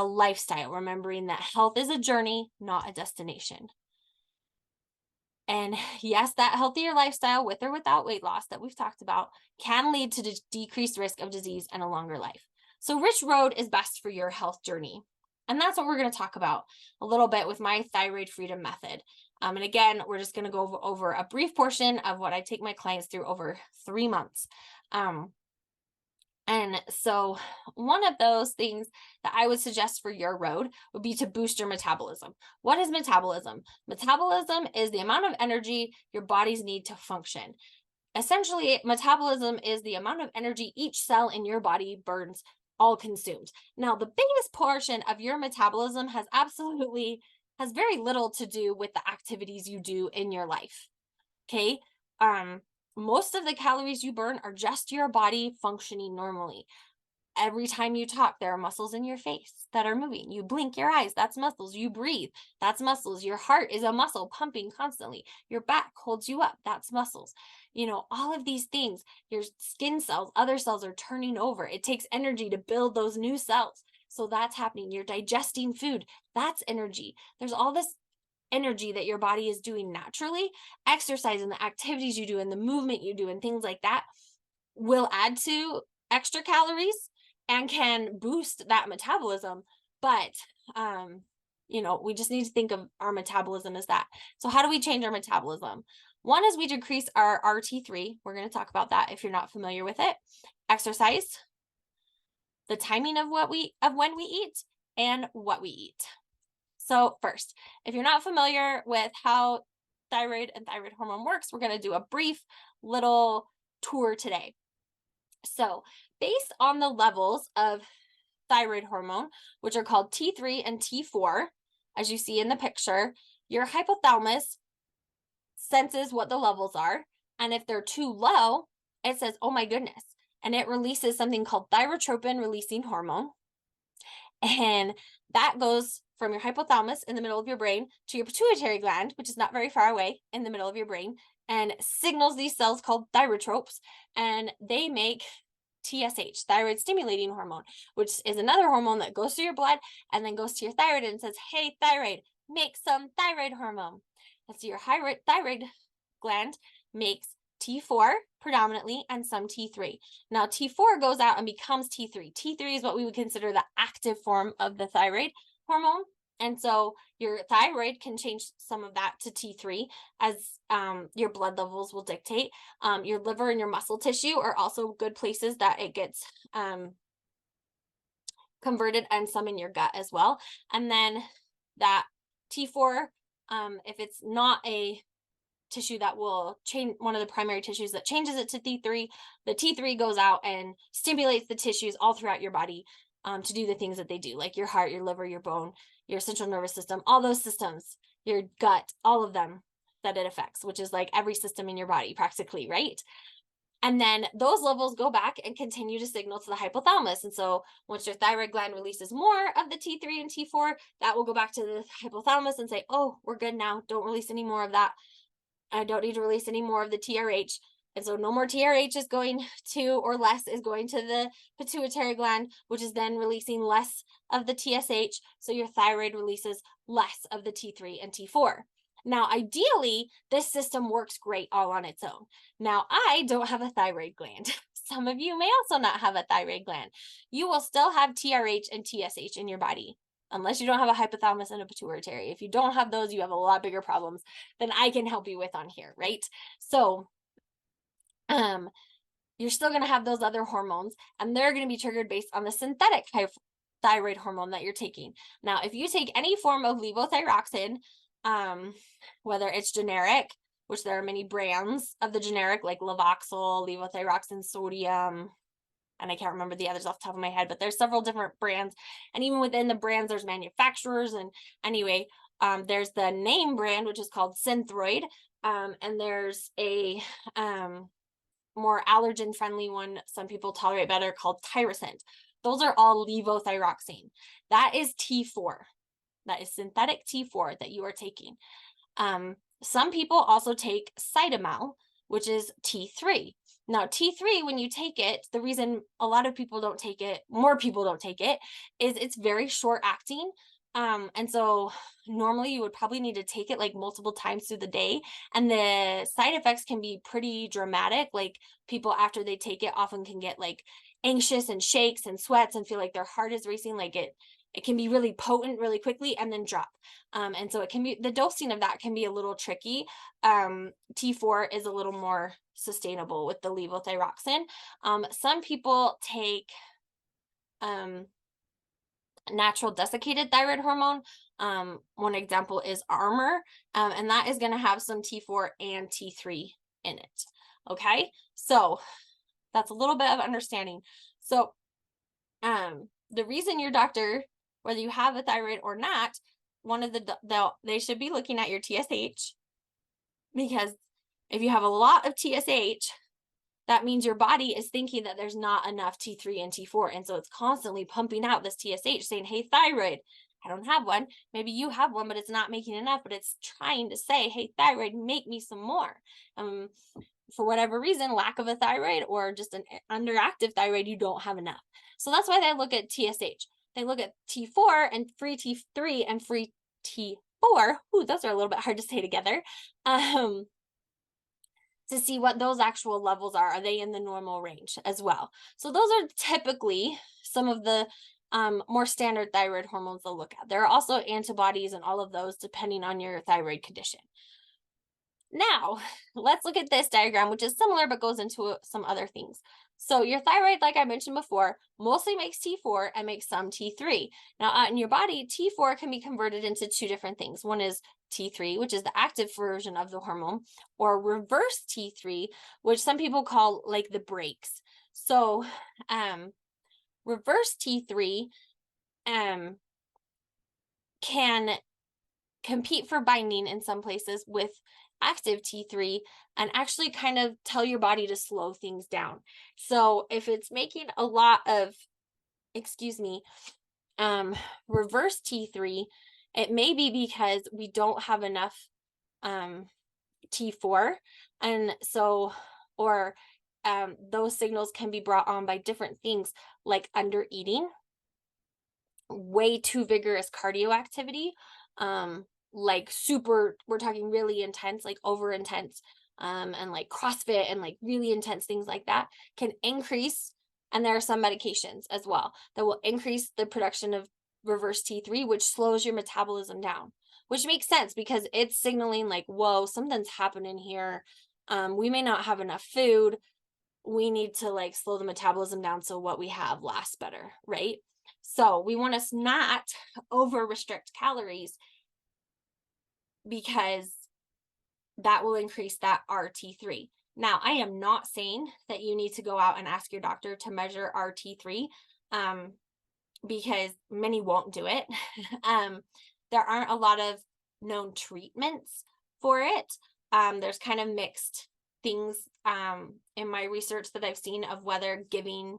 lifestyle, remembering that health is a journey, not a destination. And yes, that healthier lifestyle with or without weight loss that we've talked about can lead to decreased risk of disease and a longer life. So which road is best for your health journey? And that's what we're going to talk about a little bit with my thyroid freedom method. And again, we're just going to go over a brief portion of what I take my clients through over 3 months. And so one of those things that I would suggest for your road would be to boost your metabolism. What is metabolism? Metabolism is the amount of energy your bodies need to function. Essentially, metabolism is the amount of energy each cell in your body burns, all consumed. Now, the biggest portion of your metabolism has very little to do with the activities you do in your life. Okay? Most of the calories you burn are just your body functioning normally. Every time you talk, there are muscles in your face that are moving. You blink your eyes, that's muscles. You breathe, that's muscles. Your heart is a muscle pumping constantly. Your back holds you up, that's muscles. All of these things, your skin cells, other cells are turning over. It takes energy to build those new cells. So that's happening. You're digesting food, that's energy. There's all this energy that your body is doing naturally. Exercise and the activities you do and the movement you do and things like that will add to extra calories and can boost that metabolism. But, we just need to think of our metabolism as that. So how do we change our metabolism? One is we decrease our RT3. We're going to talk about that if you're not familiar with it. Exercise, the timing of when we eat, and what we eat. So first, if you're not familiar with how thyroid and thyroid hormone works, we're going to do a brief little tour today. So based on the levels of thyroid hormone, which are called T3 and T4, as you see in the picture, your hypothalamus senses what the levels are. And if they're too low, it says, oh my goodness. And it releases something called thyrotropin releasing hormone. And that goes from your hypothalamus in the middle of your brain to your pituitary gland, which is not very far away in the middle of your brain, and signals these cells called thyrotropes, and they make TSH, thyroid stimulating hormone, which is another hormone that goes through your blood and then goes to your thyroid and says, hey, thyroid, make some thyroid hormone. And so your thyroid gland makes T4 predominantly and some T3. Now T4 goes out and becomes T3. T3 is what we would consider the active form of the thyroid hormone. And so your thyroid can change some of that to T3 as your blood levels will dictate. Your liver and your muscle tissue are also good places that it gets converted, and some in your gut as well. And then that T4, if it's not a tissue that will change, one of the primary tissues that changes it to T3, the T3 goes out and stimulates the tissues all throughout your body to do the things that they do, like your heart, your liver, your bone, your central nervous system, all those systems, your gut, all of them that it affects, which is like every system in your body practically, right? And then those levels go back and continue to signal to the hypothalamus. And so once your thyroid gland releases more of the T3 and T4, that will go back to the hypothalamus and say, oh, we're good now. Don't release any more of that. I don't need to release any more of the TRH. And so no more TRH is going to, or less is going to the pituitary gland, which is then releasing less of the TSH. So your thyroid releases less of the T3 and T4. Now, ideally, this system works great all on its own. Now, I don't have a thyroid gland. Some of you may also not have a thyroid gland. You will still have TRH and TSH in your body, unless you don't have a hypothalamus and a pituitary. If you don't have those, you have a lot bigger problems than I can help you with on here, right? So, you're still going to have those other hormones, and they're going to be triggered based on the synthetic thyroid hormone that you're taking. Now, if you take any form of levothyroxine, whether it's generic, which there are many brands of the generic, like Levoxyl, levothyroxine sodium, and I can't remember the others off the top of my head, but there's several different brands. And even within the brands, there's manufacturers. And anyway, there's the name brand, which is called Synthroid. And there's a more allergen friendly one some people tolerate better called Tyrosint. Those are all levothyroxine. That is T4. That is synthetic T4 that you are taking. Some people also take Cytomel, which is T3. Now, T3, when you take it, the reason a lot of people don't take it, more people don't take it, is it's very short acting. And so normally you would probably need to take it like multiple times through the day. And the side effects can be pretty dramatic. Like people after they take it often can get like anxious and shakes and sweats and feel like their heart is racing. Like it can be really potent really quickly and then drop. And so it can be, the dosing of that can be a little tricky. T4 is a little more sustainable with the levothyroxine. Some people take natural desiccated thyroid hormone. One example is Armour, and that is going to have some T4 and T3 in it. Okay, so that's a little bit of understanding. So the reason your doctor, whether you have a thyroid or not, one of they should be looking at your TSH, because if you have a lot of TSH, that means your body is thinking that there's not enough T3 and T4. And so it's constantly pumping out this TSH saying, hey, thyroid, I don't have one. Maybe you have one, but it's not making enough, but it's trying to say, hey, thyroid, make me some more. For whatever reason, lack of a thyroid or just an underactive thyroid, you don't have enough. So that's why they look at TSH. They look at T4 and free T3 and free T4. Ooh, those are a little bit hard to say together. To see what those actual levels are. Are they in the normal range as well? So those are typically some of the more standard thyroid hormones they'll look at. There are also antibodies and all of those depending on your thyroid condition. Now, let's look at this diagram, which is similar but goes into some other things. So your thyroid, like I mentioned before, mostly makes T4 and makes some T3. Now, in your body, T4 can be converted into two different things. One is T3, which is the active version of the hormone, or reverse T3, which some people call like the brakes. So reverse T3 can compete for binding in some places with active T3 and actually kind of tell your body to slow things down. So if it's making a lot of, reverse T3, it may be because we don't have enough T4. And so, or those signals can be brought on by different things like under eating, way too vigorous cardio activity, like we're talking really intense, like over intense, and like CrossFit and like really intense things like that can increase. And there are some medications as well that will increase the production of reverse T3, which slows your metabolism down, which makes sense because it's signaling like, whoa, something's happening here. We may not have enough food. We need to like slow the metabolism down so what we have lasts better, right? So we want to not over restrict calories, because that will increase that RT3. Now, I am not saying that you need to go out and ask your doctor to measure RT3, because many won't do it. There aren't a lot of known treatments for it. There's kind of mixed things in my research that I've seen of whether giving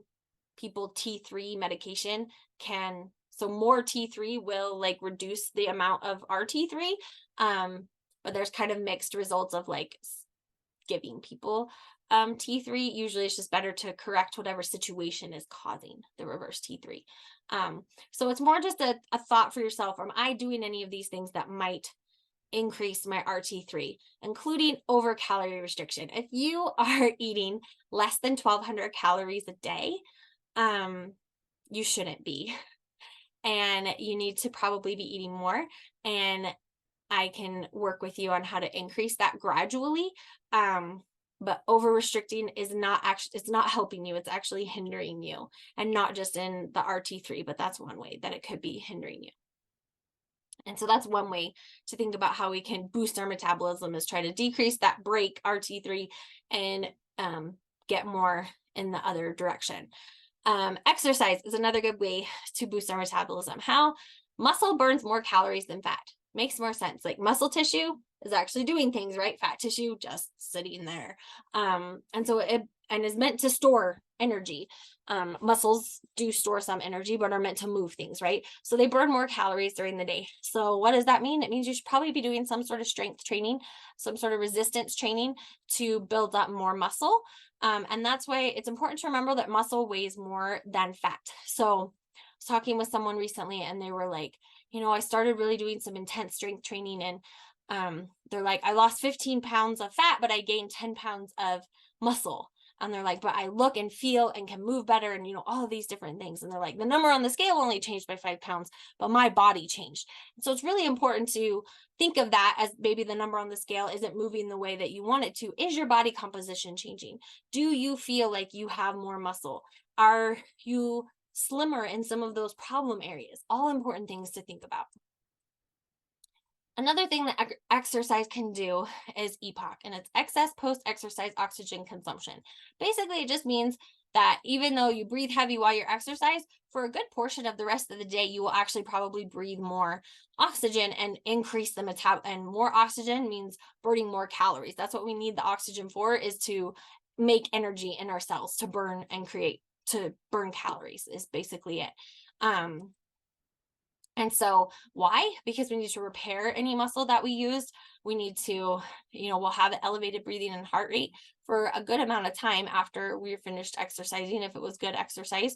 people T3 medication can, so more T3 will like reduce the amount of RT3. But there's kind of mixed results of like giving people T3. Usually it's just better to correct whatever situation is causing the reverse T3. So it's more just a thought for yourself. Am I doing any of these things that might increase my RT3, including over calorie restriction? If you are eating less than 1,200 calories a day, you shouldn't be. And you need to probably be eating more. And I can work with you on how to increase that gradually. But over restricting is not actually, it's not helping you. It's actually hindering you, and not just in the RT3, but that's one way that it could be hindering you. And so that's one way to think about how we can boost our metabolism, is try to decrease that break RT3 and get more in the other direction. Exercise is another good way to boost our metabolism. How? Muscle burns more calories than fat. Makes more sense. Like muscle tissue is actually doing things, right? Fat tissue just sitting there. And so it is meant to store energy. Muscles do store some energy, but are meant to move things, right? So they burn more calories during the day. So what does that mean? It means you should probably be doing some sort of strength training, some sort of resistance training to build up more muscle. And that's why it's important to remember that muscle weighs more than fat. So I was talking with someone recently, and they were like, I started really doing some intense strength training, and they're like, I lost 15 pounds of fat, but I gained 10 pounds of muscle. And they're like, but I look and feel and can move better, and all of these different things. And they're like, the number on the scale only changed by 5 pounds, but my body changed. So it's really important to think of that as maybe the number on the scale isn't moving the way that you want it to. Is your body composition changing? Do you feel like you have more muscle? Are you slimmer in some of those problem areas? All important things to think about. Another thing that exercise can do is EPOC, and it's excess post-exercise oxygen consumption. Basically, it just means that even though you breathe heavy while you exercise, for a good portion of the rest of the day, you will actually probably breathe more oxygen and increase the and more oxygen means burning more calories. That's what we need the oxygen for, is to make energy in our cells to burn and create, to burn calories is basically it. And so why? Because we need to repair any muscle that we used. We need to, we'll have elevated breathing and heart rate for a good amount of time after we're finished exercising, if it was good exercise.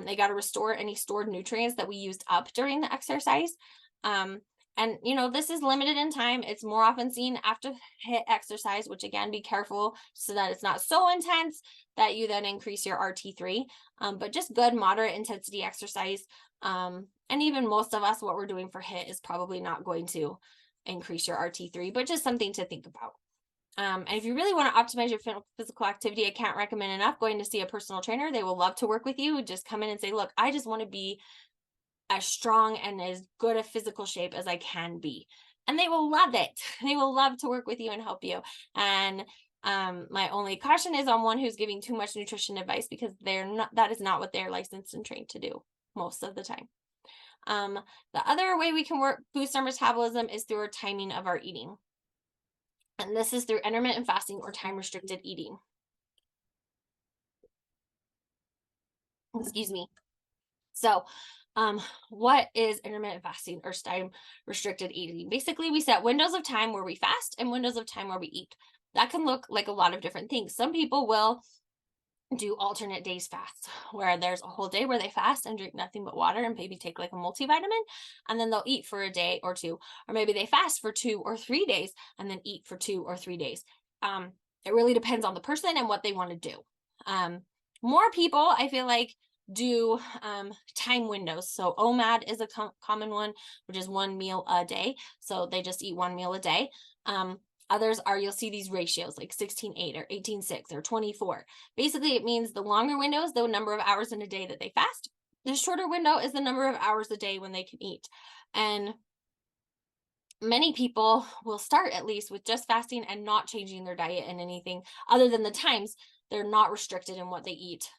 They got to restore any stored nutrients that we used up during the exercise. And this is limited in time. It's more often seen after HIIT exercise, which again, be careful so that it's not so intense that you then increase your RT3. But just good moderate intensity exercise. And even most of us, what we're doing for HIIT is probably not going to increase your RT3, but just something to think about. And if you really want to optimize your physical activity, I can't recommend enough going to see a personal trainer. They will love to work with you. Just come in and say, look, I just want to be as strong and as good a physical shape as I can be. And they will love it. They will love to work with you and help you. And my only caution is on one who's giving too much nutrition advice, because that is not what they're licensed and trained to do most of the time. The other way we can boost our metabolism is through our timing of our eating. And this is through intermittent fasting or time restricted eating. Excuse me. So, what is intermittent fasting or time restricted eating? Basically, we set windows of time where we fast and windows of time where we eat. That can look like a lot of different things. Some people will do alternate days fast, where there's a whole day where they fast and drink nothing but water and maybe take like a multivitamin, and then they'll eat for a day or two. Or maybe they fast for 2 or 3 days and then eat for 2 or 3 days. It really depends on the person and what they want to do. More people, I feel like, do time windows. So OMAD is a common one, which is 1 meal a day. So they just eat 1 meal a day. Others are, you'll see these ratios like 16:8 or 18:6 or 24. Basically, it means the longer window is the number of hours in a day that they fast. The shorter window is the number of hours a day when they can eat. And many people will start at least with just fasting and not changing their diet in anything other than the times they're not restricted in what they eat.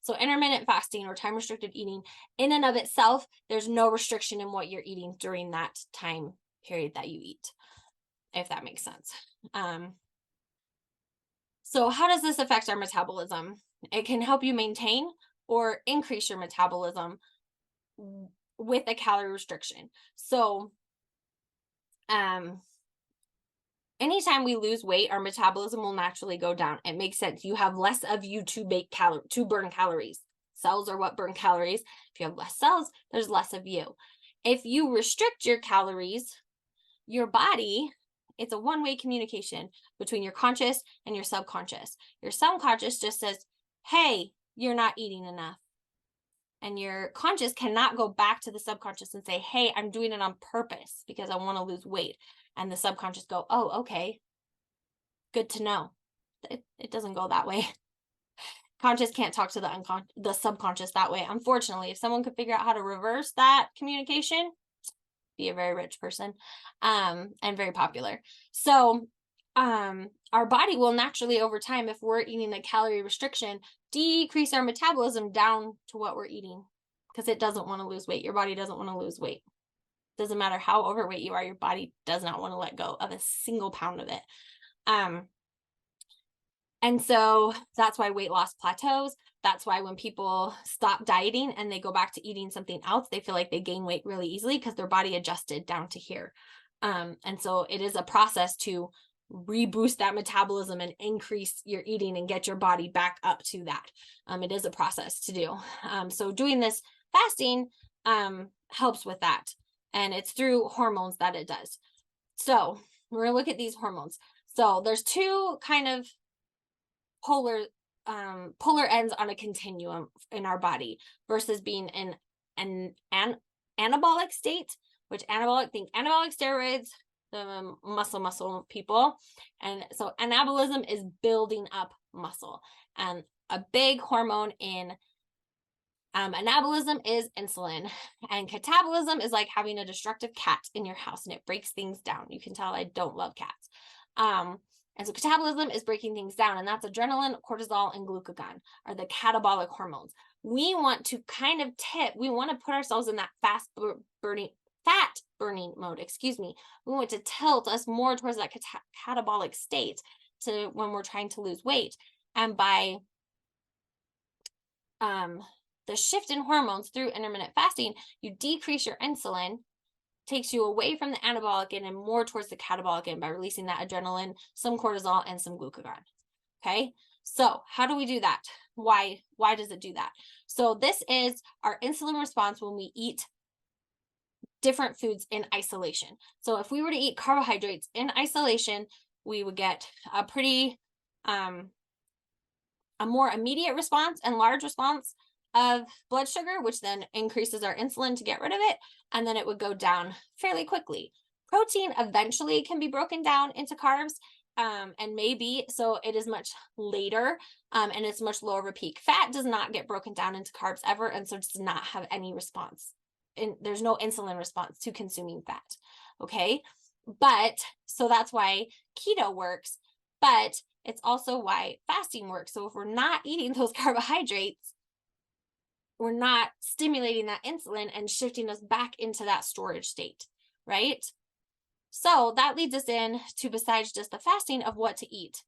So intermittent fasting or time restricted eating, in and of itself, there's no restriction in what you're eating during that time period that you eat, if that makes sense. So how does this affect our metabolism? It can help you maintain or increase your metabolism with a calorie restriction. So anytime we lose weight, our metabolism will naturally go down. It makes sense. You have less of you to burn calories. Cells are what burn calories. If you have less cells, there's less of you. If you restrict your calories, your body, it's a one-way communication between your conscious and your subconscious. Your subconscious just says, hey, you're not eating enough. And your conscious cannot go back to the subconscious and say, hey, I'm doing it on purpose because I want to lose weight. And the subconscious go, oh, okay, good to know. It doesn't go that way. Conscious can't talk to the subconscious that way. Unfortunately, if someone could figure out how to reverse that communication, be a very rich person, and very popular. So our body will naturally, over time, if we're eating a calorie restriction, decrease our metabolism down to what we're eating, because it doesn't want to lose weight. Your body doesn't want to lose weight. Doesn't matter how overweight you are, your body does not want to let go of a single pound of it. And so that's why weight loss plateaus. That's why when people stop dieting and they go back to eating something else, they feel like they gain weight really easily because their body adjusted down to here. And so it is a process to reboost that metabolism and increase your eating and get your body back up to that. It is a process to do. So doing this fasting helps with that. And it's through hormones that it does. So we're going to look at these hormones. So there's two kind of polar ends on a continuum in our body versus being in an anabolic state, which think anabolic steroids, the muscle people. And so anabolism is building up muscle, and a big hormone in anabolism is insulin, and catabolism is like having a destructive cat in your house and it breaks things down. You can tell I don't love cats. And so catabolism is breaking things down, and that's adrenaline, cortisol, and glucagon are the catabolic hormones. We want to we want to put ourselves in that fat burning mode, We want to tilt us more towards that catabolic state to when we're trying to lose weight. And by the shift in hormones through intermittent fasting, you decrease your insulin, takes you away from the anabolic end and more towards the catabolic end by releasing that adrenaline, some cortisol, and some glucagon. Okay, so how do we do that? Why does it do that? So this is our insulin response when we eat different foods in isolation. So if we were to eat carbohydrates in isolation, we would get a pretty a more immediate response and large response of blood sugar, which then increases our insulin to get rid of it, and then it would go down fairly quickly. Protein eventually can be broken down into carbs, and maybe, so it is much later, and it's much lower of a peak. Fat does not get broken down into carbs ever, and so does not have any response. And there's no insulin response to consuming fat, okay? But, so that's why keto works, but it's also why fasting works. So if we're not eating those carbohydrates, we're not stimulating that insulin and shifting us back into that storage state, right? So that leads us in to, besides just the fasting, of what to eat.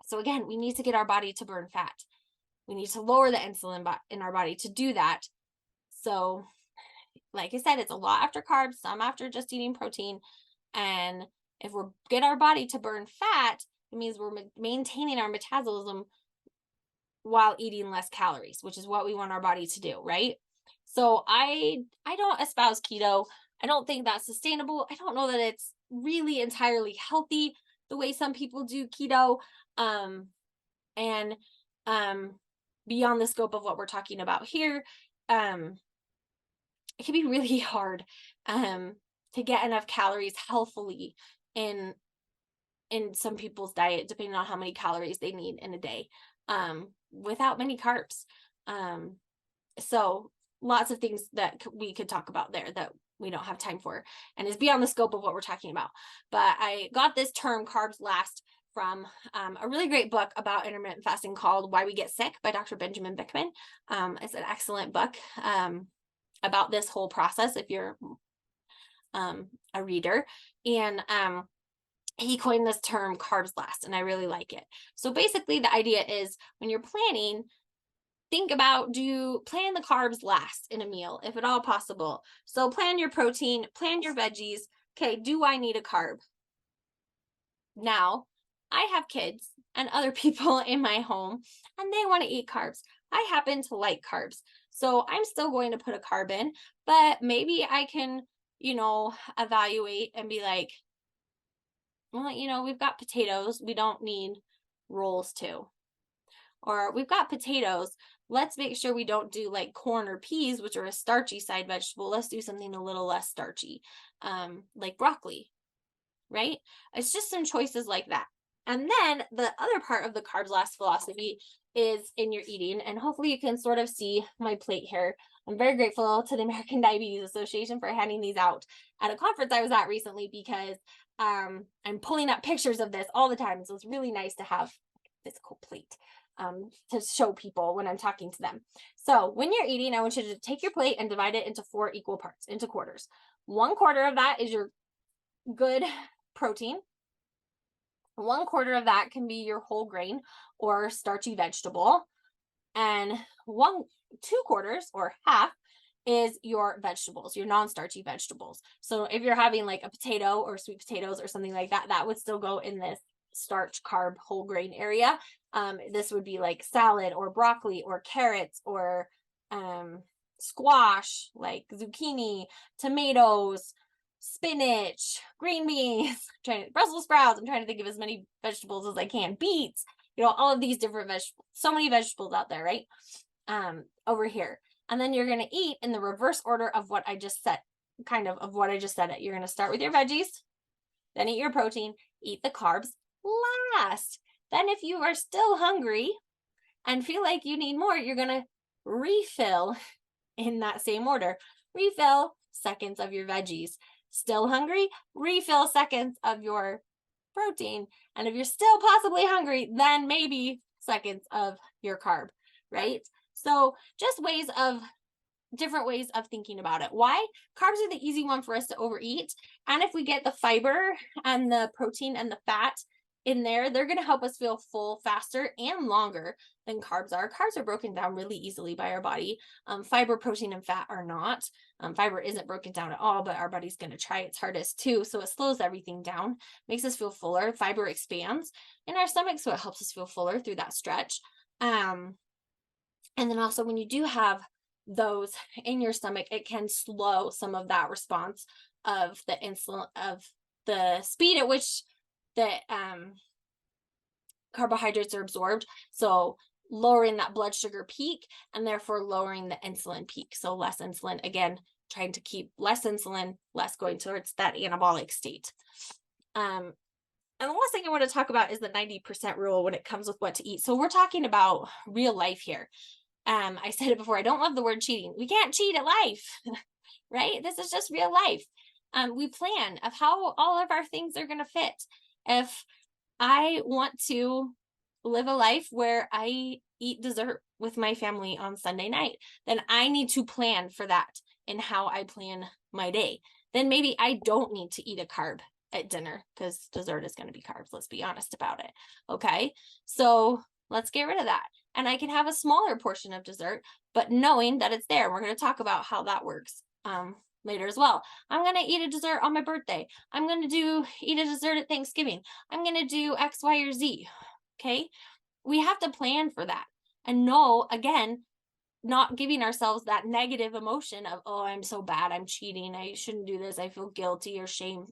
So again, we need to get our body to burn fat. We need to lower the insulin in our body to do that. So like I said, it's a lot after carbs, some after just eating protein. And if we get our body to burn fat, it means we're maintaining our metabolism while eating less calories, which is what we want our body to do, right? So I don't espouse keto. I don't think that's sustainable. I don't know that it's really entirely healthy the way some people do keto. And beyond the scope of what we're talking about here, it can be really hard to get enough calories healthfully in some people's diet, depending on how many calories they need in a day, without many carbs. So lots of things that we could talk about there that we don't have time for, and is beyond the scope of what we're talking about. But I got this term carbs last from a really great book about intermittent fasting called Why We Get Sick by Dr. Benjamin Bickman. It's an excellent book about this whole process if you're a reader. And he coined this term carbs last, and I really like it. So basically the idea is, when you're planning, think about, plan the carbs last in a meal, if at all possible. So plan your protein, plan your veggies. Okay, do I need a carb? Now, I have kids and other people in my home, and they want to eat carbs. I happen to like carbs. So I'm still going to put a carb in, but maybe I can, evaluate and be like, well, we've got potatoes. We don't need rolls too. Or we've got potatoes. Let's make sure we don't do like corn or peas, which are a starchy side vegetable. Let's do something a little less starchy, like broccoli, right? It's just some choices like that. And then the other part of the carbs last philosophy is in your eating. And hopefully you can sort of see my plate here. I'm very grateful to the American Diabetes Association for handing these out at a conference I was at recently, because I'm pulling up pictures of this all the time. So it's really nice to have a physical plate to show people when I'm talking to them. So when you're eating, I want you to take your plate and divide it into 4 equal parts, into quarters. 1/4 of that is your good protein. 1/4 of that can be your whole grain or starchy vegetable. And 2/4 or half is your vegetables, your non-starchy vegetables. So if you're having like a potato or sweet potatoes or something like that, that would still go in this starch, carb, whole grain area. This would be like salad or broccoli or carrots or squash, like zucchini, tomatoes, spinach, green beans, Brussels sprouts. I'm trying to think of as many vegetables as I can. Beets, all of these different vegetables. So many vegetables out there, right? Over here. And then you're going to eat in the reverse order of what I just said, of what I just said it. You're going to start with your veggies, then eat your protein, eat the carbs last. Then if you are still hungry and feel like you need more, you're going to refill in that same order. Refill seconds of your veggies. Still hungry? Refill seconds of your protein. And if you're still possibly hungry, then maybe seconds of your carb, right? So just different ways of thinking about it. Why? Carbs are the easy one for us to overeat. And if we get the fiber and the protein and the fat in there, they're going to help us feel full faster and longer than carbs are. Carbs are broken down really easily by our body. Fiber, protein, and fat are not. Fiber isn't broken down at all, but our body's going to try its hardest too. So it slows everything down, makes us feel fuller. Fiber expands in our stomach, so it helps us feel fuller through that stretch. And then also when you do have those in your stomach, it can slow some of that response of the insulin, of the speed at which the carbohydrates are absorbed. So lowering that blood sugar peak and therefore lowering the insulin peak. So less insulin, again, trying to keep less insulin, less going towards that anabolic state. And the last thing I want to talk about is the 90% rule when it comes with what to eat. So we're talking about real life here. I said it before, I don't love the word cheating. We can't cheat at life, right? This is just real life. We plan of how all of our things are going to fit. If I want to live a life where I eat dessert with my family on Sunday night, then I need to plan for that in how I plan my day. Then maybe I don't need to eat a carb at dinner, because dessert is going to be carbs. Let's be honest about it. Okay. So let's get rid of that. And I can have a smaller portion of dessert, but knowing that it's there. We're going to talk about how that works later as well. I'm going to eat a dessert on my birthday. I'm going to eat a dessert at Thanksgiving. I'm going to do X, Y, or Z. Okay. We have to plan for that and know, again, not giving ourselves that negative emotion of, oh, I'm so bad, I'm cheating, I shouldn't do this, I feel guilty or shaming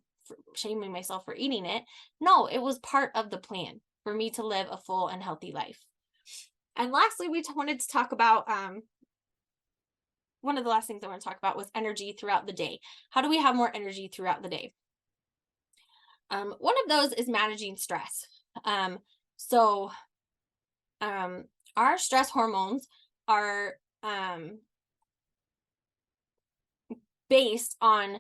myself for eating it. No, it was part of the plan for me to live a full and healthy life. And lastly, we wanted to talk about, one of the last things I want to talk about was energy throughout the day. How do we have more energy throughout the day? One of those is managing stress. Our stress hormones are based on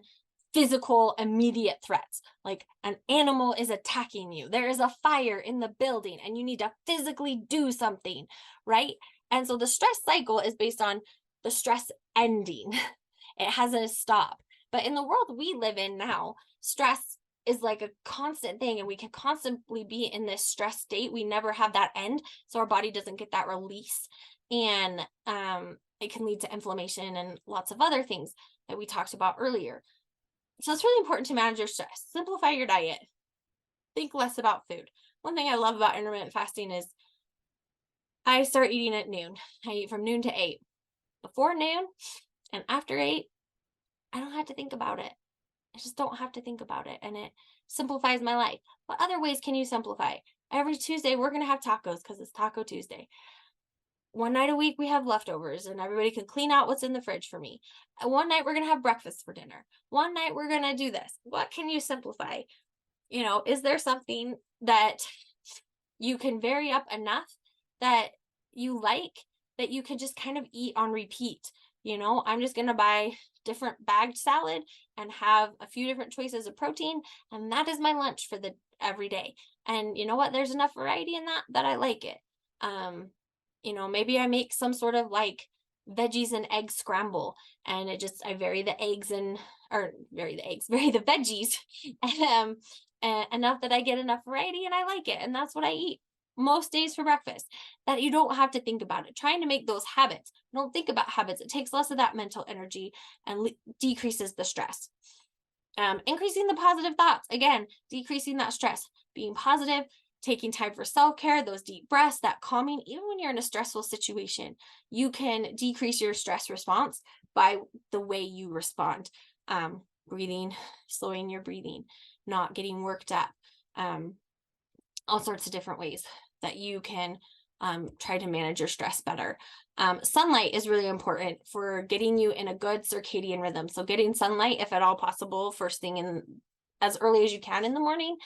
physical immediate threats, like an animal is attacking you, there is a fire in the building, and you need to physically do something, right? And so the stress cycle is based on the stress ending. It has a stop. But in the world we live in now, stress is like a constant thing, and we can constantly be in this stress state. We never have that end, so our body doesn't get that release, and it can lead to inflammation and lots of other things that we talked about earlier. So it's really important to manage your stress. Simplify your diet. think less about food. One thing I love about intermittent fasting is I start eating at noon. I eat from noon to 8. Before noon and after 8, I don't have to think about it. I just don't have to think about it, and it simplifies my life. What other ways can you simplify? Every Tuesday, we're going to have tacos because it's Taco Tuesday. One night a week, we have leftovers, and everybody can clean out what's in the fridge for me. And one night, we're going to have breakfast for dinner. One night, we're going to do this. What can you simplify? Is there something that you can vary up enough that you like, that you can just kind of eat on repeat? I'm just going to buy different bagged salad and have a few different choices of protein, and that is my lunch for the every day. And you know what? There's enough variety in that I like it. Maybe I make some sort of like veggies and egg scramble, and I vary the veggies enough that I get enough variety and I like it. And that's what I eat most days for breakfast, that you don't have to think about it. Trying to make those habits. Don't think about habits. It takes less of that mental energy and decreases the stress. Increasing the positive thoughts, again, decreasing that stress, being positive, taking time for self-care, those deep breaths, that calming. Even when you're in a stressful situation, you can decrease your stress response by the way you respond. Breathing, slowing your breathing, not getting worked up, all sorts of different ways that you can try to manage your stress better. Sunlight is really important for getting you in a good circadian rhythm. So getting sunlight, if at all possible, first thing as early as you can in the morning.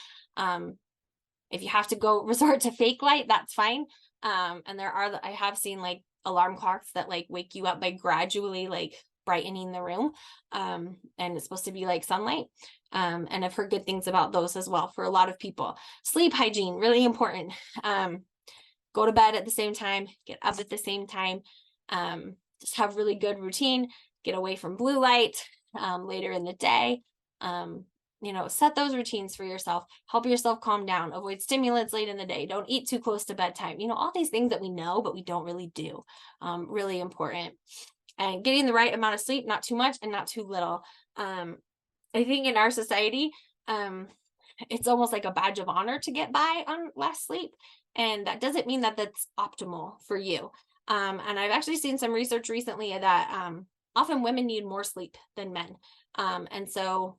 If you have to go resort to fake light, that's fine. And I have seen like alarm clocks that like wake you up by gradually like brightening the room. And it's supposed to be like sunlight. And I've heard good things about those as well for a lot of people. Sleep hygiene, really important. Go to bed at the same time, get up at the same time, just have really good routine, get away from blue light later in the day. Set those routines for yourself, help yourself calm down, avoid stimulants late in the day, don't eat too close to bedtime. All these things that we know, but we don't really do. Really important. And getting the right amount of sleep, not too much and not too little. I think in our society, it's almost like a badge of honor to get by on less sleep. And that doesn't mean that that's optimal for you. And I've actually seen some research recently that often women need more sleep than men. And so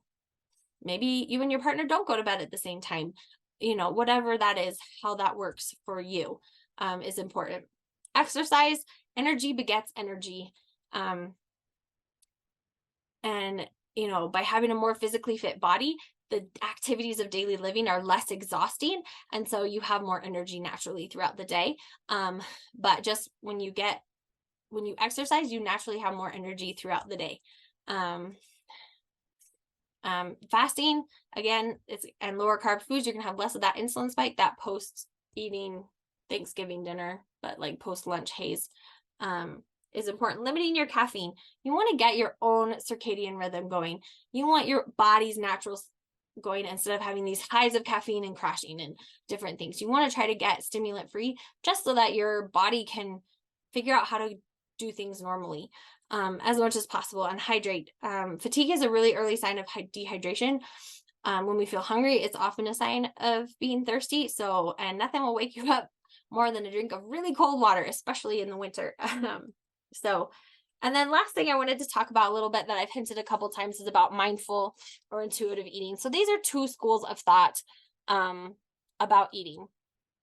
maybe you and your partner don't go to bed at the same time. Whatever that is, how that works for you is important. Exercise, energy begets energy. And by having a more physically fit body, the activities of daily living are less exhausting. And so you have more energy naturally throughout the day. But just when you exercise, you naturally have more energy throughout the day. Fasting, again, and lower carb foods, you're going to have less of that insulin spike, that post eating Thanksgiving dinner, but like post lunch haze, is important. Limiting your caffeine. You want to get your own circadian rhythm going. You want your body's natural going instead of having these highs of caffeine and crashing and different things. You want to try to get stimulant free just so that your body can figure out how to do things normally as much as possible, and hydrate. Fatigue is a really early sign of dehydration. When we feel hungry, it's often a sign of being thirsty. And nothing will wake you up more than a drink of really cold water, especially in the winter. And then last thing I wanted to talk about a little bit that I've hinted a couple times is about mindful or intuitive eating. So these are two schools of thought about eating.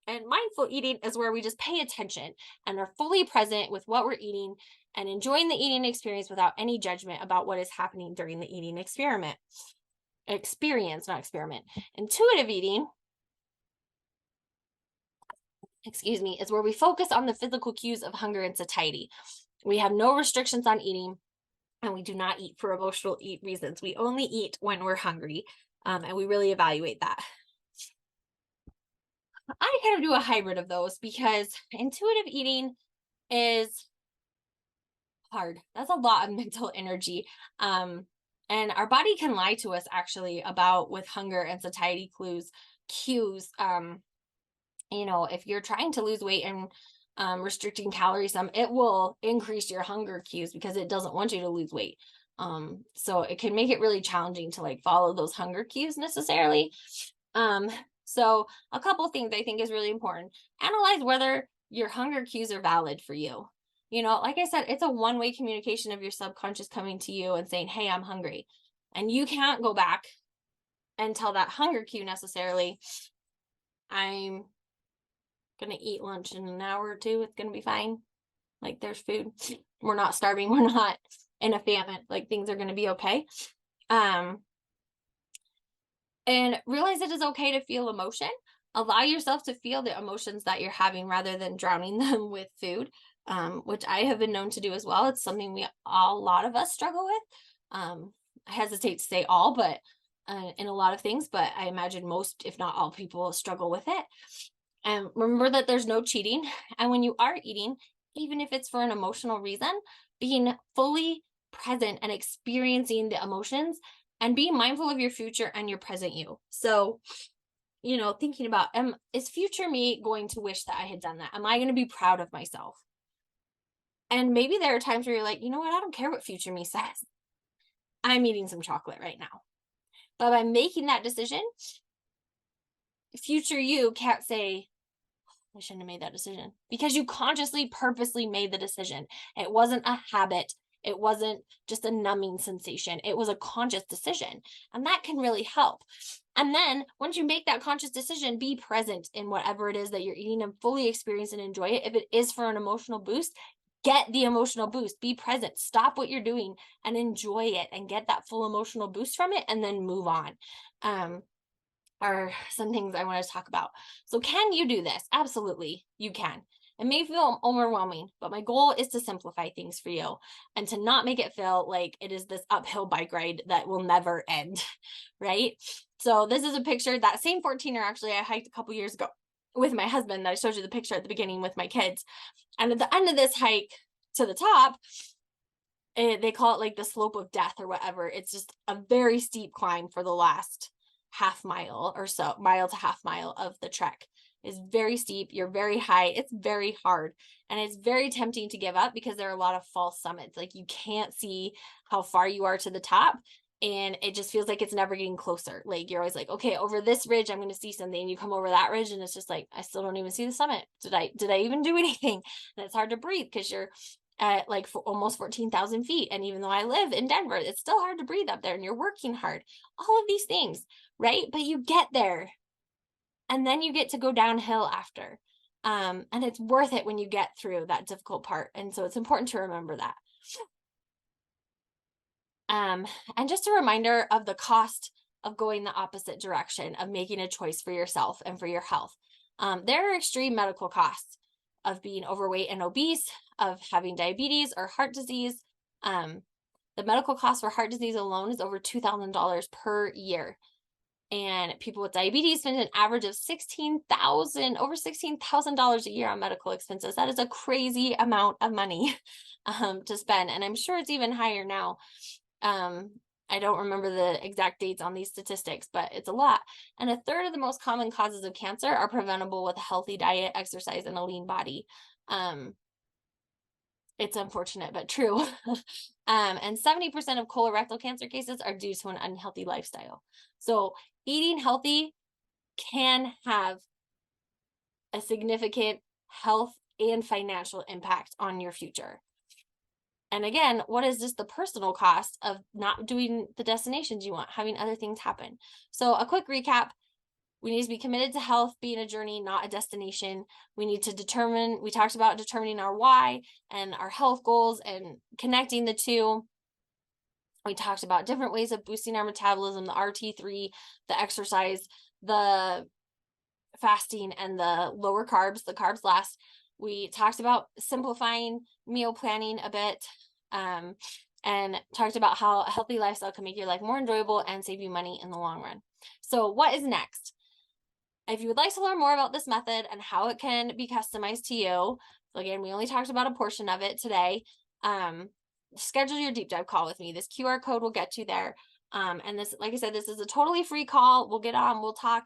And mindful eating is where we just pay attention and are fully present with what we're eating and enjoying the eating experience without any judgment about what is happening during the eating experience, not experiment. Intuitive eating, is where we focus on the physical cues of hunger and satiety. We have no restrictions on eating, and we do not eat for emotional reasons. We only eat when we're hungry, and we really evaluate that. I kind of do a hybrid of those because intuitive eating is hard. That's a lot of mental energy. And our body can lie to us actually with hunger and satiety cues. If you're trying to lose weight and restricting calories it will increase your hunger cues because it doesn't want you to lose weight. So it can make it really challenging to like follow those hunger cues necessarily. So a couple things I think is really important. Analyze whether your hunger cues are valid for you. Like I said, it's a one-way communication of your subconscious coming to you and saying, hey, I'm hungry. And you can't go back and tell that hunger cue necessarily, I'm going to eat lunch in an hour or two. It's going to be fine. Like, there's food. We're not starving. We're not in a famine. Like, things are going to be okay. And realize it is okay to feel emotion. Allow yourself to feel the emotions that you're having rather than drowning them with food, which I have been known to do as well. It's something a lot of us struggle with. I hesitate to say all, but in a lot of things, but I imagine most, if not all, people struggle with it. And remember that there's no cheating. And when you are eating, even if it's for an emotional reason, being fully present and experiencing the emotions and being mindful of your future and your present you. So, thinking about, is future me going to wish that I had done that? Am I going to be proud of myself? And maybe there are times where you're like, you know what? I don't care what future me says. I'm eating some chocolate right now. But by making that decision, future you can't say, I shouldn't have made that decision, because you consciously, purposely made the decision. It wasn't a habit. It wasn't just a numbing sensation. It was a conscious decision. And that can really help. And then once you make that conscious decision, be present in whatever it is that you're eating and fully experience and enjoy it. If it is for an emotional boost, get the emotional boost. Be present. Stop what you're doing and enjoy it and get that full emotional boost from it, and then move on. Are some things I want to talk about. So can you do this? Absolutely, you can. It may feel overwhelming, but my goal is to simplify things for you and to not make it feel like it is this uphill bike ride that will never end, right? So this is a picture, that same 14er actually I hiked a couple years ago with my husband that I showed you the picture at the beginning with my kids. And at the end of this hike to the top, they call it like the slope of death or whatever. It's just a very steep climb for the last half mile or so, mile to half mile of the trek. Is very steep. You're very high. It's very hard. And it's very tempting to give up because there are a lot of false summits. Like, you can't see how far you are to the top. And it just feels like it's never getting closer. Like, you're always like, okay, over this ridge, I'm going to see something. And you come over that ridge and it's just like, I still don't even see the summit. Did I even do anything? And it's hard to breathe because you're at like almost 14,000 feet. And even though I live in Denver, it's still hard to breathe up there, and you're working hard. All of these things, right? But you get there, and then you get to go downhill after. And it's worth it when you get through that difficult part. And so it's important to remember that. And just a reminder of the cost of going the opposite direction, of making a choice for yourself and for your health. There are extreme medical costs of being overweight and obese, of having diabetes or heart disease. The medical cost for heart disease alone is over $2,000 per year. And people with diabetes spend an average of over $16,000 a year on medical expenses. That is a crazy amount of money to spend. And I'm sure it's even higher now. I don't remember the exact dates on these statistics, but it's a lot. And a third of the most common causes of cancer are preventable with a healthy diet, exercise, and a lean body. It's unfortunate, but true. And 70% of colorectal cancer cases are due to an unhealthy lifestyle. So eating healthy can have a significant health and financial impact on your future. And again, what is just the personal cost of not doing the destinations you want, having other things happen? So a quick recap. We need to be committed to health being a journey, not a destination. We talked about determining our why and our health goals and connecting the two. We talked about different ways of boosting our metabolism, the RT3, the exercise, the fasting, and the lower carbs, the carbs last. We talked about simplifying meal planning a bit, and talked about how a healthy lifestyle can make your life more enjoyable and save you money in the long run. So what is next? If you would like to learn more about this method and how it can be customized to you, so again, we only talked about a portion of it today, schedule your deep dive call with me. This QR code will get you there. And this, like I said, this is a totally free call. We'll get on, we'll talk,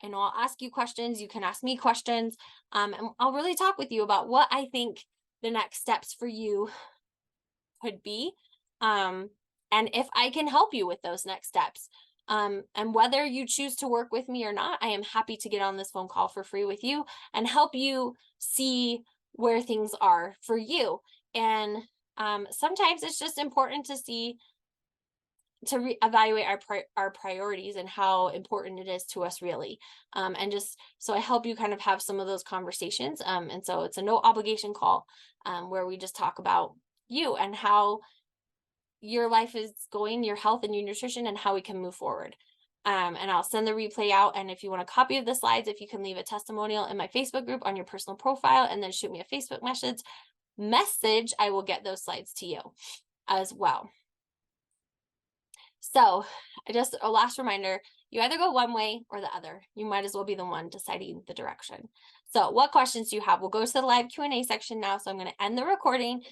I'll ask you questions. You can ask me questions. And I'll really talk with you about what I think the next steps for you could be. And if I can help you with those next steps. And whether you choose to work with me or not, I am happy to get on this phone call for free with you and help you see where things are for you. And sometimes it's just important to see, to evaluate our priorities and how important it is to us really. And just so I help you kind of have some of those conversations. And so it's a no obligation call, where we just talk about you and how your life is going, your health and your nutrition, and how we can move forward. And I'll send the replay out. And if you want a copy of the slides, if you can leave a testimonial in my Facebook group on your personal profile and then shoot me a Facebook message, I will get those slides to you as well. So just a last reminder, you either go one way or the other. You might as well be the one deciding the direction. So what questions do you have? We'll go to the live Q&A section now. So I'm going to end the recording